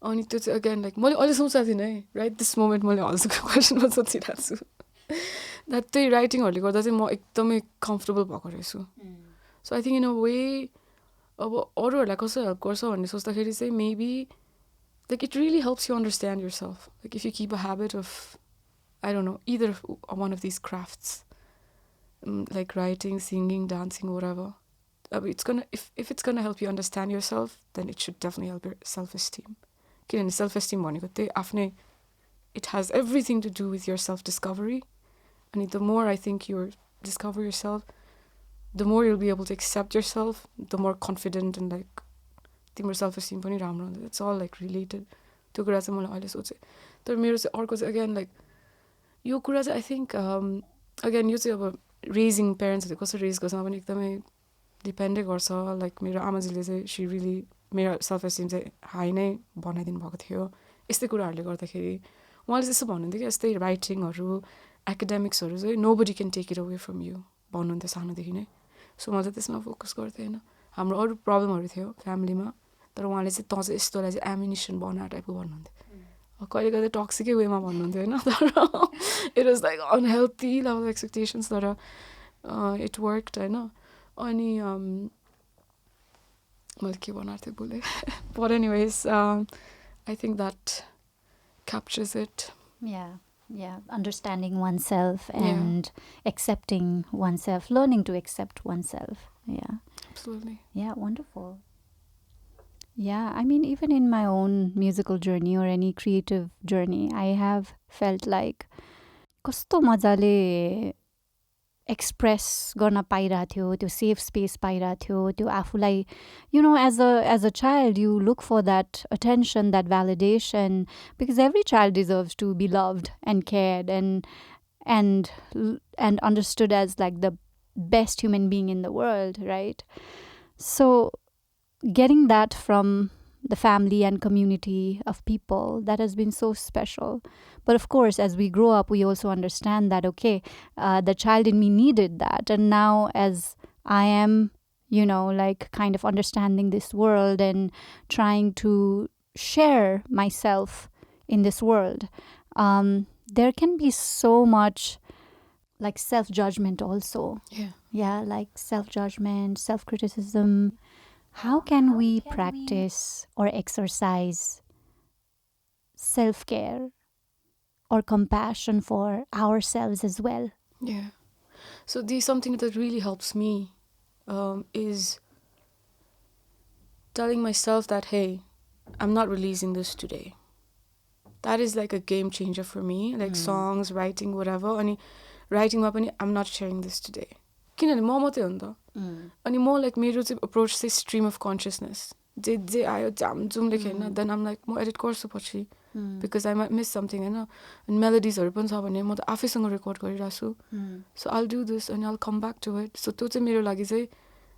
अनि त्यो चाहिँ again like मैले अहिले सोचेको थिइनँ है, राइट दिस मोमेन्ट मैले हजुरको क्वेसनमा सोचिरहेको छु द्याट त्यही राइटिङहरूले गर्दा चाहिँ म एकदमै कम्फर्टेबल भएको रहेछु. So I think in a way अब अरूहरूलाई कसरी हेल्प गर्छ भन्ने सोच्दाखेरि चाहिँ maybe like it really helps you understand yourself. Like if you keep a habit of I don't know either one of this crafts like writing, singing, dancing, whatever. If it's gonna help you understand yourself, then it should definitely help your self-esteem. किनभने self-esteem भनेको त्यही आफ्नै, it has everything to do with your self-discovery. And the more I think you discover yourself, the more you'll be able to accept yourself, the more confident and like तिम्रो self-esteem पनि राम्रो हुन्छ. It's all like related. त्यो कुरा चाहिँ मलाई अहिले सोचेँ. तर मेरो चाहिँ अर्को चाहिँ अगेन लाइक यो कुरा चाहिँ आई थिङ्क अगेन यो चाहिँ अब रेजिङ पेरेन्ट्सहरूले कसरी रेज गर्छ पनि एकदमै डिपेन्डै गर्छ. लाइक मेरो आमाजीले चाहिँ सी रियली मेरो सेल्फ एस्टिम चाहिँ हाई नै बनाइदिनु भएको थियो यस्तै कुराहरूले गर्दाखेरि. उहाँले चाहिँ यस्तो भन्नुहुन्थ्यो कि यस्तै राइटिङहरू, एकाडेमिक्सहरू चाहिँ nobody can take it away from you भन्नुहुन्थ्यो सानोदेखि नै. सो मैले चाहिँ त्यसमा फोकस गर्थेँ होइन. हाम्रो अरू प्रब्लमहरू थियो फ्यामिलीमा, तर उहाँले चाहिँ तँ चाहिँ यस्तोलाई चाहिँ एम्युनिसन बना टाइपको भन्नुहुन्थ्यो. कहिले कहिले टक्सिकै वेमा भन्नुहुन्थ्यो होइन, तर it was like unhealthy level expectations, तर इट वर्कड होइन. अनि मैले के बनाएको थिएँ बोलेँ. But anyways, I think that captures it. Yeah, understanding oneself and accepting oneself, learning to accept oneself. Yeah, absolutely. Yeah, wonderful. Yeah, I mean, even in my own musical journey or any creative journey, I have felt like कस्तो मजाले express गर्न पाइरहेको थियो, त्यो safe space पाइरहेको थियो, त्यो आफूलाई as a child you look for that attention, that validation, because every child deserves to be loved and cared and understood as like the best human being in the world, right? So getting that from the family and community of people, that has been so special. But of course, as we grow up, we also understand that, okay, the child in me needed that. And now as I am, like kind of understanding this world and trying to share myself in this world, there can be so much like self-judgment also. Yeah, like self-judgment, self-criticism. How can we practice or exercise self-care or compassion for ourselves as well? Yeah. So something that really helps me is telling myself that, hey, I'm not releasing this today. That is like a game changer for me. Like songs, writing, whatever. And writing up, I'm not sharing this today. किनभने म मात्रै हो नि त. अनि म like मेरो चाहिँ अप्रोच चाहिँ स्ट्रिम अफ कन्सियसनेस, जे आयो जामजुम लेखेँ होइन, देन आम लाइक म एडिट गर्छु पछि, because I might miss something होइन. अनि मेलोडिजहरू पनि छ भने म त आफैसँग रेकर्ड गरिरहेको छु. सो आल डु दिस अनि I'll come back to it. So त्यो चाहिँ मेरो लागि चाहिँ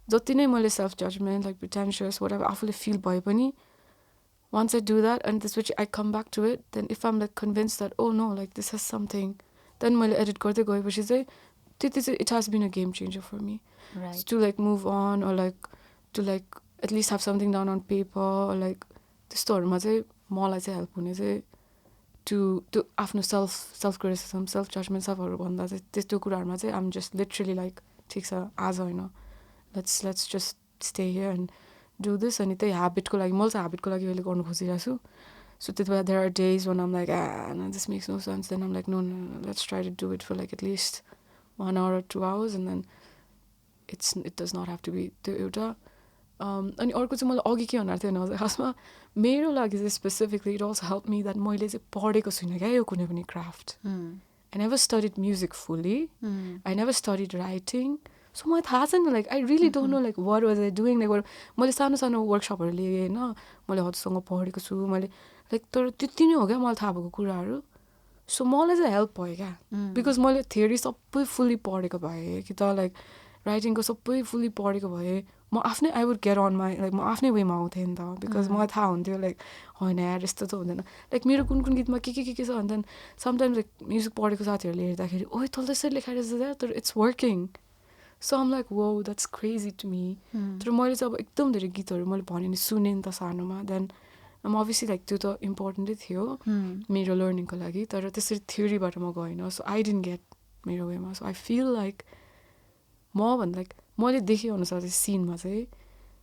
जति नै मैले self judgement like pretentious whatever आफूले फिल भए पनि once I do that and त्यसपछि I come back to it, then if I'm like convinced that oh no, like this has something, then मैले edit गर्दै गएपछि चाहिँ त्यति चाहिँ it has been a game changer for me. Right. To like move on or like to like at least have something down on paper or like त्यस्तोहरुमा चाहिँ मलाई चाहिँ help हुने चाहिँ to आफ्नो self criticism, self judgment सबहरु भन्दा चाहिँ त्यस्तो कुराहरुमा चाहिँ I'm just literally like ठीक छ आज हैन, let's just stay here and do this. अनि त्यही habit को लागि मैले चाहिँ habit को लागि अहिले गर्न खोजिरहेको छु. So there are days when I'm like no, this makes no sense, then I'm like no, let's try to do it for like at least 1 hour or 2 hours, and then it does not have to be त्यो एउटा अनि अर्को चाहिँ मलाई अघि के भन्नु थिएन खासमा मेरो लागि चाहिँ specifically it also help me that मैले चाहिँ पढेको छुइनँ क्या यो कुनै पनि craft. I never studied music fully, I never studied writing, so मलाई थाहा छैन like I really don't know like what was I doing. Like मैले सानो सानो वर्कसपहरू लिएँ होइन, मैले हजुरसँग पढेको छु मैले लाइक, तर त्यति नै हो क्या मलाई थाहा भएको कुराहरू. सो मलाई चाहिँ हेल्प भयो क्या, बिकज मैले थियोरी सबै फुल्ली पढेको भएँ कि त लाइक राइटिङको सबै फुल्ली पढेको भए म आफ्नै I would get on my like म आफ्नै वेमा आउँथेँ नि त, बिकज मलाई थाहा हुन्थ्यो लाइक होइन यार यस्तो त हुँदैन. लाइक मेरो कुन कुन गीतमा के छ भन्दा समटाइम्स लाइक म्युजिक पढेको साथीहरूले हेर्दाखेरि ओइ तल त्यसरी लेखाएर जाँदा तर it's working. So um like whoa that's crazy to me. तर मैले चाहिँ अब एकदम धेरै गीतहरू मैले भने नि सुनेँ नि त सानोमा, देन अभियसली लाइक त्यो त इम्पोर्टेन्टै थियो मेरो लर्निङको लागि, तर त्यसरी थ्योरीबाट म गएन. सो आई डिन्ट गेट मेरो वेमा. सो आई फिल लाइक म भन्दा लाइक मैले देखेअनुसार चाहिँ सिनमा चाहिँ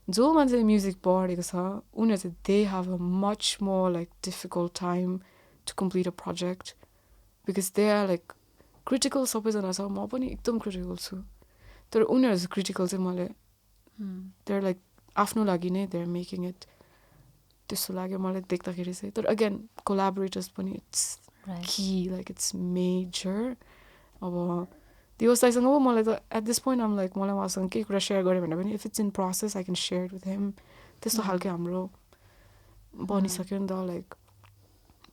जो मान्छेले म्युजिक पढेको छ उनीहरू चाहिँ they have a much more like difficult time to complete a project, because they are like critical. सबैजना छ, म पनि एकदम क्रिटिकल छु, तर उनीहरू चाहिँ क्रिटिकल चाहिँ मैले देयर लाइक आफ्नो लागि नै देयर मेकिङ इट त्यस्तो लाग्यो मलाई देख्दाखेरि चाहिँ. तर अगेन कोलाबोरेटर्स पनि it's key like it's major. अब त्यो साइसँग हो मलाई त at this point um like मलाई उहाँसँग केही कुरा सेयर गरेँ भने पनि if it's in process I can share with him. त्यस्तो खालको हाम्रो बनिसक्यो नि त, लाइक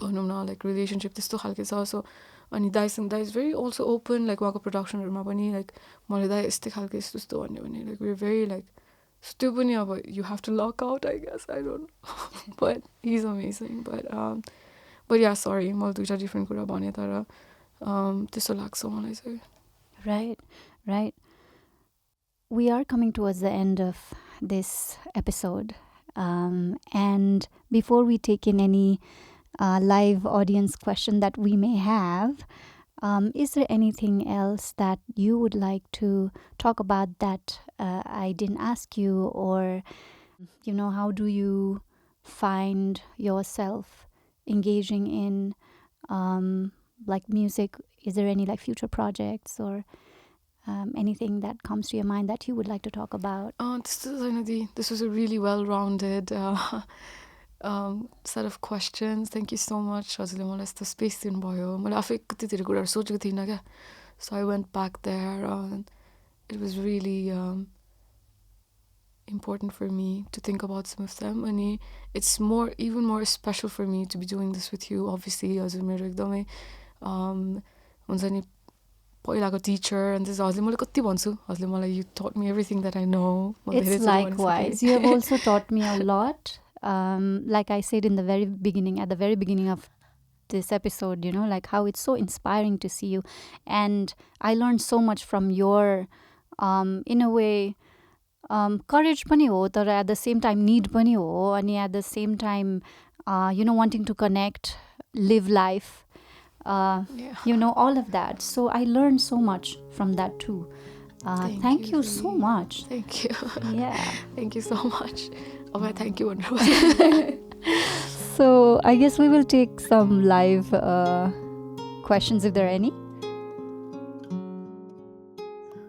भनौँ न लाइक रिलेसनसिप त्यस्तो खालको छ. सो अनि दाइसँग दाइ is very also open, like उहाँको प्रडक्सनहरूमा पनि लाइक मैले दाइ यस्तै खालको यस्तो यस्तो भन्यो भने लाइक वी भेरी लाइक त्यो पनि अब you have to lock out I guess, I don't know, but he is amazing. But yeah sorry मैले दुइटा डिफ्रेन्ट कुरा भनेँ, तर त्यस्तो लाग्छ मलाई चाहिँ. Right. We are coming towards the end of this episode. And before we take in any live audience question that we may have, is there anything else that you would like to talk about that I didn't ask you? Or, how do you find yourself engaging in like music? Is there any like future projects or anything that comes to your mind that you would like to talk about? This was a really well-rounded set of questions. Thank you so much. हजुरले मलाई यस्तो space दिनुभयो. मैले आफै कति धेरै कुराहरू सोचेको थिइनँ क्या. So I went back there. It was really important for me to think about some of them. And it's even more special for me to be doing this with you. Obviously, हजुर मेरो एकदमै हुन्छ नि पहिलाको teacher, अनि हजुरले मलाई कति भन्छु, हजुरले मलाई you taught me everything that I know. It's likewise. You have also taught me a lot. Like I said in the very beginning, at the very beginning of this episode, like how it's so inspiring to see you. And I learned so much from your, in a way, courage pani ho, but at the same time need pani ho, and at the same time, wanting to connect, live life, all of that. So I learned so much from that too. Thank you so much. Thank you. Yeah. Thank you so much. Thank you. So I guess we will take some live questions if there are any.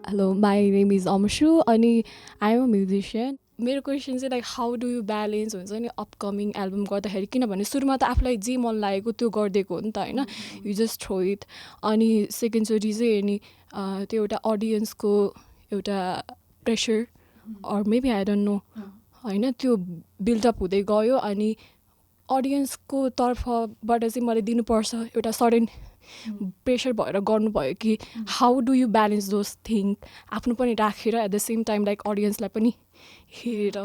Hello, my name is Amashu and I'm a musician. मेरो question चाहिँ like how do you balance हुन्छ नि upcoming album गर्दाखेरि, किनभने सुरुमा त आफूलाई जे मन लागेको त्यो गरिदिएको हो नि त होइन, यु जस्ट थ्रो इट. अनि सेकेन्डचोटि चाहिँ अनि त्यो एउटा अडियन्सको एउटा pressure or maybe I don't know होइन, त्यो बिल्डअप हुँदै गयो. अनि अडियन्सको तर्फबाट चाहिँ मैले दिनुपर्छ एउटा सडन प्रेसर भएर गर्नुभयो कि how do you balance those thing, आफ्नो पनि राखेर at the same time like अडियन्सलाई पनि हेरेर.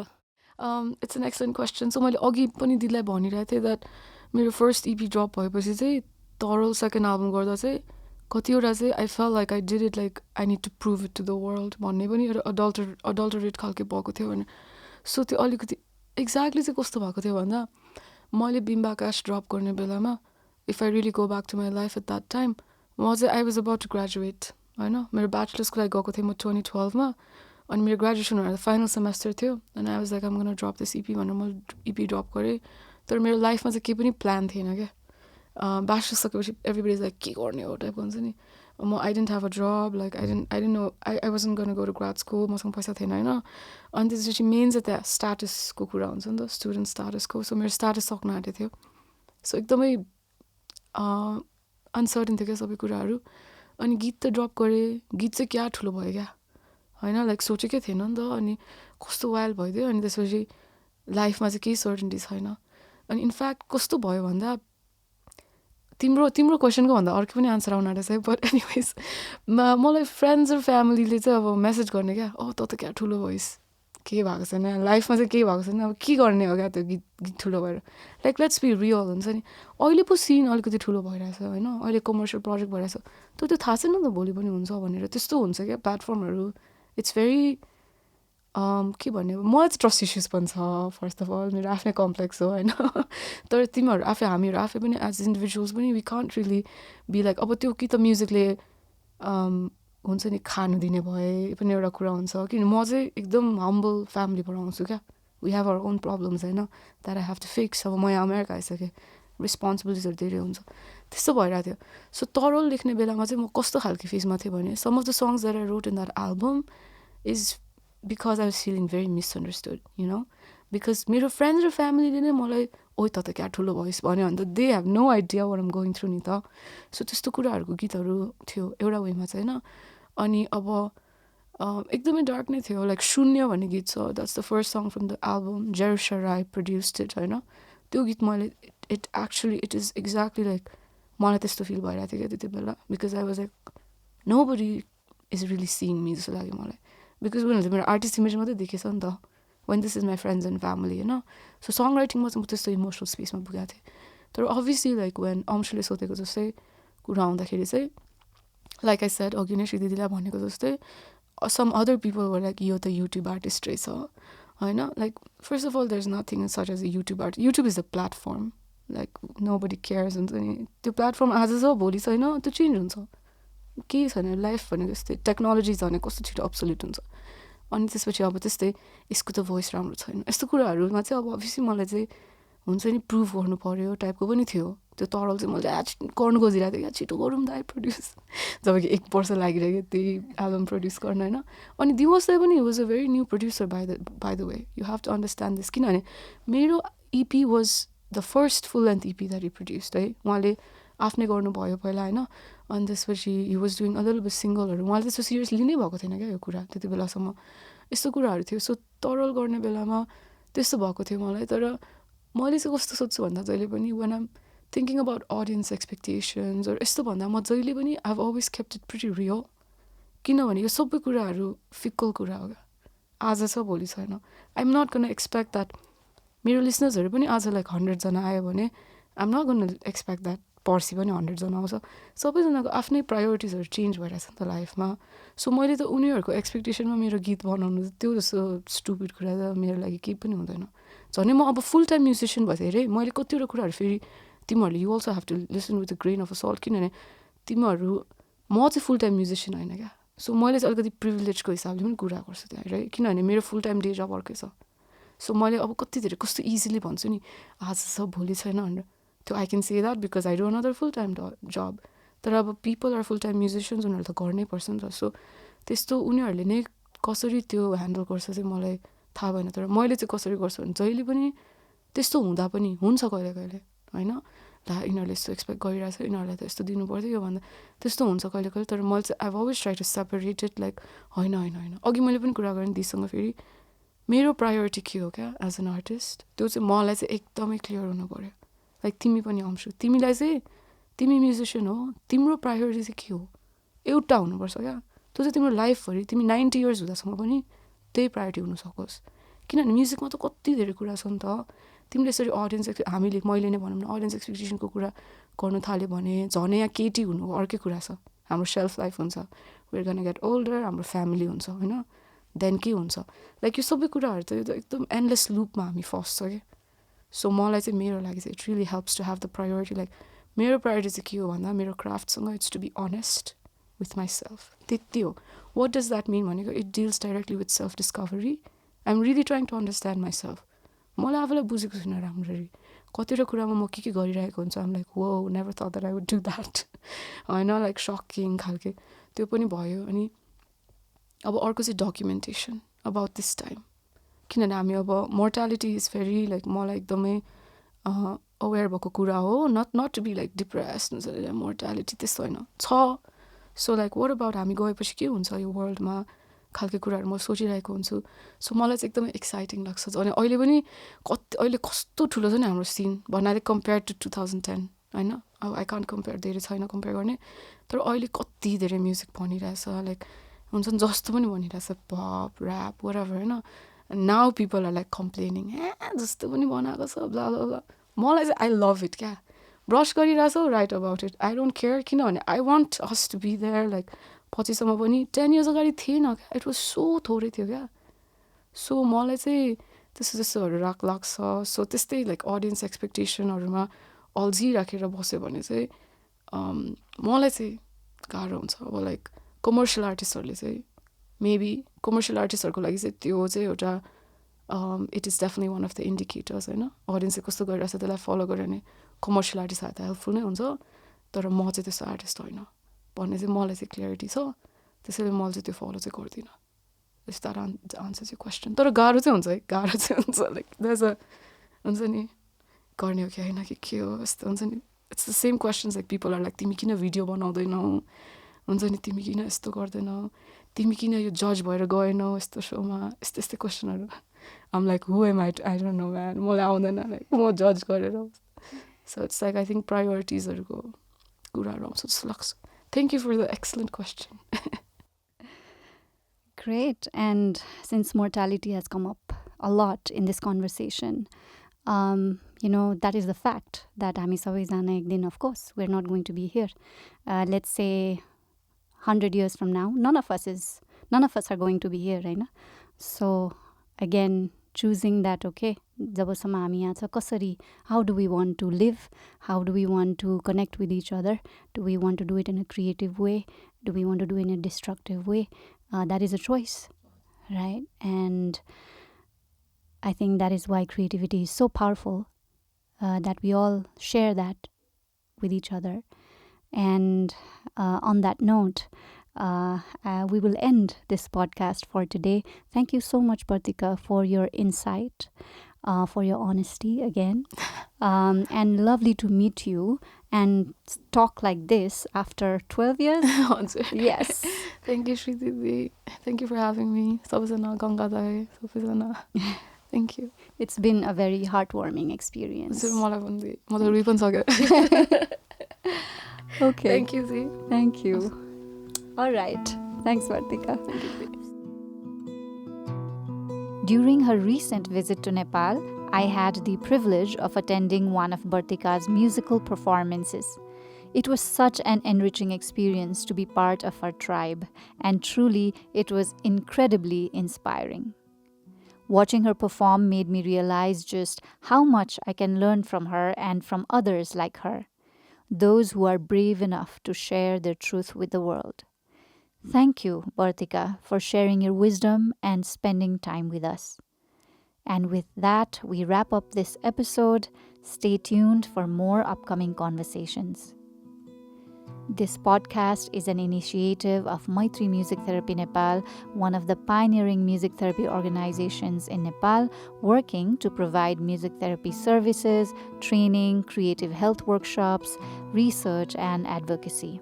It's an excellent question. So मैले अघि पनि दिदीलाई भनिरहेको थिएँ द्याट मेरो फर्स्ट इपी ड्रप भएपछि चाहिँ तरल सेकेन्ड एल्बम गर्दा चाहिँ कतिवटा चाहिँ I felt like I did it like I need to prove it to the world भन्ने पनि एउटा अडल्टरेट खालको भएको थियो भने. सो त्यो अलिकति एक्ज्याक्टली चाहिँ कस्तो भएको थियो भन्दा मैले बिम्बा क्यास ड्रप गर्ने बेलामा if I really go back to my life at that time म चाहिँ I was about to graduate होइन. मेरो ब्याचलर्सको लागि गएको थिएँ म 2012मा. अनि मेरो ग्रेजुएसन भएर फाइनल सेमेस्टर थियो. अनि I was like I'm gonna drop this EP भनेर मैले इपी ड्रप गरेँ. तर मेरो लाइफमा चाहिँ केही पनि प्लान थिएन क्या. ब्याचलर्स सकेपछि एभ्रीबडी इज लाइक के गर्ने हो टाइपको हुन्छ नि. म I don't have a job like I don't know I wasn't गर्न गो टु ग्राड स्कुल. मसँग पैसा थिएन होइन. अनि त्यसपछि मेन चाहिँ त्यहाँ स्ट्याटसको कुरा हुन्छ नि त स्टुडेन्ट स्ट्याटसको. सो मेरो स्ट्याटस सक्न आँटेको थियो. सो एकदमै अनसर्टेन थियो क्या सबै कुराहरू. अनि गीत त ड्रप गरेँ. गीत चाहिँ क्या ठुलो भयो क्या होइन. लाइक सोचेकै थिएन नि त. अनि कस्तो वाइल्ड भइदियो. अनि त्यसपछि लाइफमा चाहिँ केही सर्टेन्टी छैन. अनि इनफ्याक्ट कस्तो भयो भन्दा तिम्रो क्वेसनको भन्दा अर्को पनि आन्सर आउन आँटेछ है. बट एनिवेज मलाई फ्रेन्ड्स र फ्यामिलीले चाहिँ अब मेसेज गर्ने क्या त क्या ठुलो भइस् केही भएको छैन लाइफमा चाहिँ केही भएको छैन अब के गर्ने हो क्या त्यो गीत गीत ठुलो भएर. लाइक लेट्स बी रियल हुन्छ नि. अहिले पो सिन अलिकति ठुलो भइरहेछ होइन. अहिले कमर्सियल प्रोजेक्ट भइरहेछ त्यो थाहा छैन नि त भोलि पनि हुन्छ भनेर. त्यस्तो हुन्छ क्या प्लेटफर्महरू. इट्स भेरी के भन्ने अब मलाई चाहिँ ट्रस्ट इस्युज पनि छ फर्स्ट अफ अल. मेरो आफ्नै कम्प्लेक्स हो होइन. तर तिमीहरू हामीहरू आफै पनि एज इन्डिभिजुअल्स पनि we can't really be like अब त्यो कि त म्युजिकले हुन्छ नि खानु दिने भए पनि एउटा कुरा हुन्छ. किन म चाहिँ एकदम हम्बल फ्यामिलीबाट आउँछु क्या. We have our own problems होइन that I have to fix. अब म यहाँ अमेरिका आइसकेँ रेस्पोन्सिबिलिटिजहरू धेरै हुन्छ त्यस्तो भइरहेको थियो. सो तरल लेख्ने बेलामा चाहिँ म कस्तो खालको फेजमा थिएँ भने some of the songs that I wrote in that album is because I was feeling very misunderstood you know. Because मेरो फ्रेन्ड्स र फ्यामिलीले नै मलाई ओइ त क्या ठुलो भइस् भन्यो भने त they have no idea what am going through नि त. सो त्यस्तो कुराहरूको गीतहरू थियो एउटा वेमा चाहिँ होइन. अनि अब एकदमै डार्क नै थियो. लाइक शून्य भन्ने गीत छ that's the first song from the album. Jerusa Rai produced it होइन. त्यो गीत मैले इट इज एक्ज्याक्टली लाइक मलाई त्यस्तो फिल भइरहेको थियो क्या त्यति बेला. Because I was like nobody is really seeing me जस्तो लाग्यो मलाई. बिकज उनीहरूले मेरो आर्टिस्ट इमेज मात्रै देखेछ नि त when this is my friends and family होइन. सो सङ राइटिङमा चाहिँ म त्यस्तो इमोसनल स्पेसमा पुगेको थिएँ. तर अभियसली लाइक वेन अंशुले सोधेको जस्तै कुरा आउँदाखेरि चाहिँ लाइक आई सेड अघि नै श्री दिदीलाई भनेको जस्तै some other people were like यो त युट्युब आर्टिस्ट रहेछ होइन. Like first of all there is nothing such as a YouTube art. YouTube is a platform like nobody cares हुन्छ नि. त्यो प्लेटफर्म आज छ भोलि छैन त्यो चेन्ज हुन्छ. केही छैन लाइफ भनेको यस्तै. टेक्नोलोजी छ भने कस्तो छिटो अब्सोल्युट हुन्छ. अनि त्यसपछि अब त्यस्तै यसको त भोइस राम्रो छैन यस्तो कुराहरूमा चाहिँ अब अभियसली मलाई चाहिँ हुन्छ नि प्रुभ गर्नु पऱ्यो टाइपको पनि थियो. त्यो तरल चाहिँ मैले गर्नु खोजिरहेको थिएँ क्या छिटो गरौँ त आई प्रड्युस. जब कि 1 वर्ष लागिरहेको त्यही एल्बम प्रड्युस गर्न होइन. अनि दिवसलाई पनि was a very new producer by the way. You have to understand this. किनभने मेरो EP was the first full length EP that he produced है. उहाँले आफ्नै गर्नुभयो पहिला होइन. अनि त्यसपछि he was doing a little bit सिङ्गलहरू. उहाँले त्यस्तो सिरियस लिनै भएको थिएन क्या यो कुरा त्यति बेलासम्म. यस्तो कुराहरू थियो. सो तरल गर्ने बेलामा त्यस्तो भएको थियो मलाई. तर मैले चाहिँ कस्तो सोध्छु भन्दा जहिले पनि when I'm thinking about audience expectations यस्तो भन्दा म जहिले पनि I have always kept it pretty real. किनभने यो सबै कुराहरू फिक्कल कुरा हो क्या. आज छ भोलि छैन. I am not gonna expect that मेरो लिसनर्सहरू पनि आज लाइक 100जना आयो भने I am not gonna expect that पर्सि पनि 100जना आउँछ. सबैजनाको आफ्नै प्रायोरिटिजहरू चेन्ज भइरहेछ नि त लाइफमा. सो मैले त उनीहरूको एक्सपेक्टेसनमा मेरो गीत बनाउनु त्यो जस्तो स्टुपिड कुरा त मेरो लागि केही पनि हुँदैन. झन् म अब फुल टाइम म्युजिसियन भएँ अरे मैले कतिवटा कुराहरू फेरि तिमीहरूले you also have to listen with the grain of a salt. किनभने तिमीहरू म चाहिँ फुल टाइम म्युजिसियन होइन क्या. सो मैले चाहिँ अलिकति प्रिभिलेजको हिसाबले पनि कुरा गर्छु त्यहाँ है. किनभने मेरो फुल टाइम डे जब अर्कै छ. सो मैले अब कति धेरै कस्तो इजिली भन्छु नि आज छ भोलि छैन भनेर. त्यो I can say that because I do another full time job. तर अब people are full time musicians उनीहरूले त गर्नै पर्छ नि त. सो त्यस्तो उनीहरूले नै कसरी त्यो ह्यान्डल गर्छ चाहिँ मलाई थाहा भएन. तर मैले चाहिँ कसरी गर्छु भने जहिले पनि त्यस्तो हुँदा पनि हुन्छ कहिले कहिले होइन. ला यिनीहरूले यस्तो एक्सपेक्ट गरिरहेछ यिनीहरूलाई त यस्तो दिनु पर्थ्यो यो भन्दा त्यस्तो हुन्छ कहिले कहिले. तर मैले चाहिँ I always try to separate it like होइन होइन होइन. अघि मैले पनि कुरा गरेँ दिदीसँग फेरि मेरो प्रायोरिटी के हो क्या एज एन आर्टिस्ट त्यो चाहिँ मलाई चाहिँ एकदमै क्लियर हुनु पऱ्यो. लाइक तिमी पनि आउँछु तिमीलाई चाहिँ तिमी म्युजिसियन हो तिम्रो प्रायोरिटी चाहिँ के हो एउटा हुनुपर्छ क्या. त्यो चाहिँ तिम्रो लाइफभरि तिमी 90 इयर्स हुँदासम्म पनि त्यही प्रायोरिटी हुन सकोस्. किनभने म्युजिकमा त कति धेरै कुरा छ नि त तिमीले यसरी मैले नै भनौँ न अडियन्स एक्सपेक्टेसनको कुरा गर्नु थाल्यो भने झन् यहाँ केटी हुनु अर्कै कुरा छ हाम्रो सेल्फ लाइफ हुन्छ वेयर गन गेट ओल्डर हाम्रो फ्यामिली हुन्छ होइन देन के हुन्छ लाइक यो सबै कुराहरू त एकदम एन्डलेस लुपमा हामी फस्छ क्या सो मलाई चाहिँ मेरो लागि चाहिँ it really helps to have the priority like मेरो प्रायोरिटी चाहिँ के हो भन्दा मेरो क्राफ्टसँग it's to be honest with myself त्यति हो वाट डज द्याट मिन भनेको it deals directly with self discovery I am really trying to understand myself मलाई आफूलाई बुझेको छुइनँ राम्ररी कतिवटा कुरामा म के गरिरहेको हुन्छ आम लाइक वो never thought that I would do that होइन लाइक सकिङ खालके त्यो पनि भयो अनि अब अर्को चाहिँ डकुमेन्टेसन अबाउट दिस टाइम किनभने हामी अब मोर्टालिटी इज भेरी लाइक मलाई एकदमै अवेर भएको कुरा हो not to be like depress mortality त्यस्तो होइन छ सो लाइक वाट अबाउट हामी गएपछि के हुन्छ यो वर्ल्डमा खालको कुराहरू म सोचिरहेको हुन्छु सो मलाई चाहिँ एकदमै एक्साइटिङ लाग्छ अनि अहिले पनि अहिले कस्तो ठुलो छ नि हाम्रो सिन भन्नाले कम्पेयर टु 2010 होइन अब आई कान्ट कम्पेयर धेरै छैन कम्पेयर गर्ने तर अहिले कति धेरै म्युजिक बनिरहेछ लाइक हुन्छ नि जस्तो पनि बनिरहेछ पप ऱ्याप वराभर होइन now people are like complaining जस्तो पनि बनाएको छ ब्ला ब्ला ब्ला मलाई चाहिँ आई लभ इट क्या ब्रस गरिरहेछौ write about it I don't care किनभने I want us to be there like पछिसम्म पनि 10 इयर्स अगाडि थिएन क्या इट वाज सो थोरै थियो क्या सो मलाई चाहिँ त्यस्तोहरू लाग्छ सो त्यस्तै लाइक अडियन्स एक्सपेक्टेसनहरूमा अल्झिराखेर बस्यो भने चाहिँ मलाई चाहिँ गाह्रो हुन्छ अब लाइक कमर्सियल आर्टिस्टहरूले चाहिँ मेबी कमर्सियल आर्टिस्टहरूको लागि चाहिँ त्यो चाहिँ एउटा it is definitely one of the indicators होइन अडियन्सले कस्तो गरिरहेछ त्यसलाई फलो गऱ्यो भने कमर्सियल आर्टिस्टहरू त हेल्पफुल नै हुन्छ तर म चाहिँ त्यस्तो आर्टिस्ट होइन भन्ने चाहिँ मलाई चाहिँ क्लियरिटी छ त्यसैले मैले चाहिँ त्यो फलो चाहिँ गर्दिनँ इफ द्याट आन्सर चाहिँ क्वेसन तर गाह्रो चाहिँ हुन्छ है गाह्रो चाहिँ हुन्छ लाइक द्याज अ हुन्छ नि गर्ने हो कि होइन कि के हो यस्तो हुन्छ नि it's the same questions like people are like तिमी किन भिडियो बनाउँदैनौ हुन्छ नि तिमी किन यस्तो गर्दैनौ तिमी किन यो जज भएर गएनौ यस्तो सोमा यस्तो यस्तै क्वेसनहरू um like who am I don't know man मलाई आउँदैन लाइक म जज गरेर so it's like I think प्रायोरिटिजहरूको कुराहरू आउँछ जस्तो लाग्छ Thank you for the excellent question. Great. And since mortality has come up a lot in this conversation, that is the fact that हामी सबैजना एक दिन, of course, we're not going to be here. Let's say 100 years from now, none of us are going to be here, right? So again, choosing that, okay, जबसम्म हामी यहाँ छ कसरी how do we want to live, how do we want to connect with each other, do we want to do it in a creative way, do we want to do it in a destructive way, that is a choice, right? And I think that is why creativity is so powerful, that we all share that with each other. And on that note, we will end this podcast for today. Thank you so much, Bartika, for your insight, for your honesty again. And lovely to meet you and talk like this after 12 years. Yes. Thank you, Shreeti. Thank you for having me. Sabajana, Gangadai, Sabajana. Thank you. It's been a very heartwarming experience. Okay. Thank you, Zee. Thank you. All right. Thanks, Bartika. During her recent visit to Nepal, I had the privilege of attending one of Bartika's musical performances. It was such an enriching experience to be part of her tribe, and truly, it was incredibly inspiring. Watching her perform made me realize just how much I can learn from her and from others like her, those who are brave enough to share their truth with the world. Thank you, Bartika, for sharing your wisdom and spending time with us. And with that, we wrap up this episode. Stay tuned for more upcoming conversations. This podcast is an initiative of Maitri Music Therapy Nepal, one of the pioneering music therapy organizations in Nepal, working to provide music therapy services, training, creative health workshops, research, and advocacy.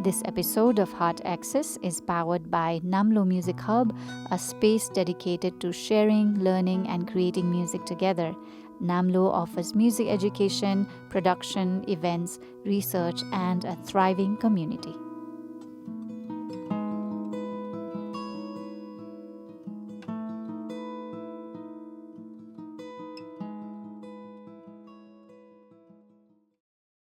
This episode of Heart Access is powered by Namlo Music Hub, a space dedicated to sharing, learning, and creating music together. Namlo offers music education, production, events, research, and a thriving community.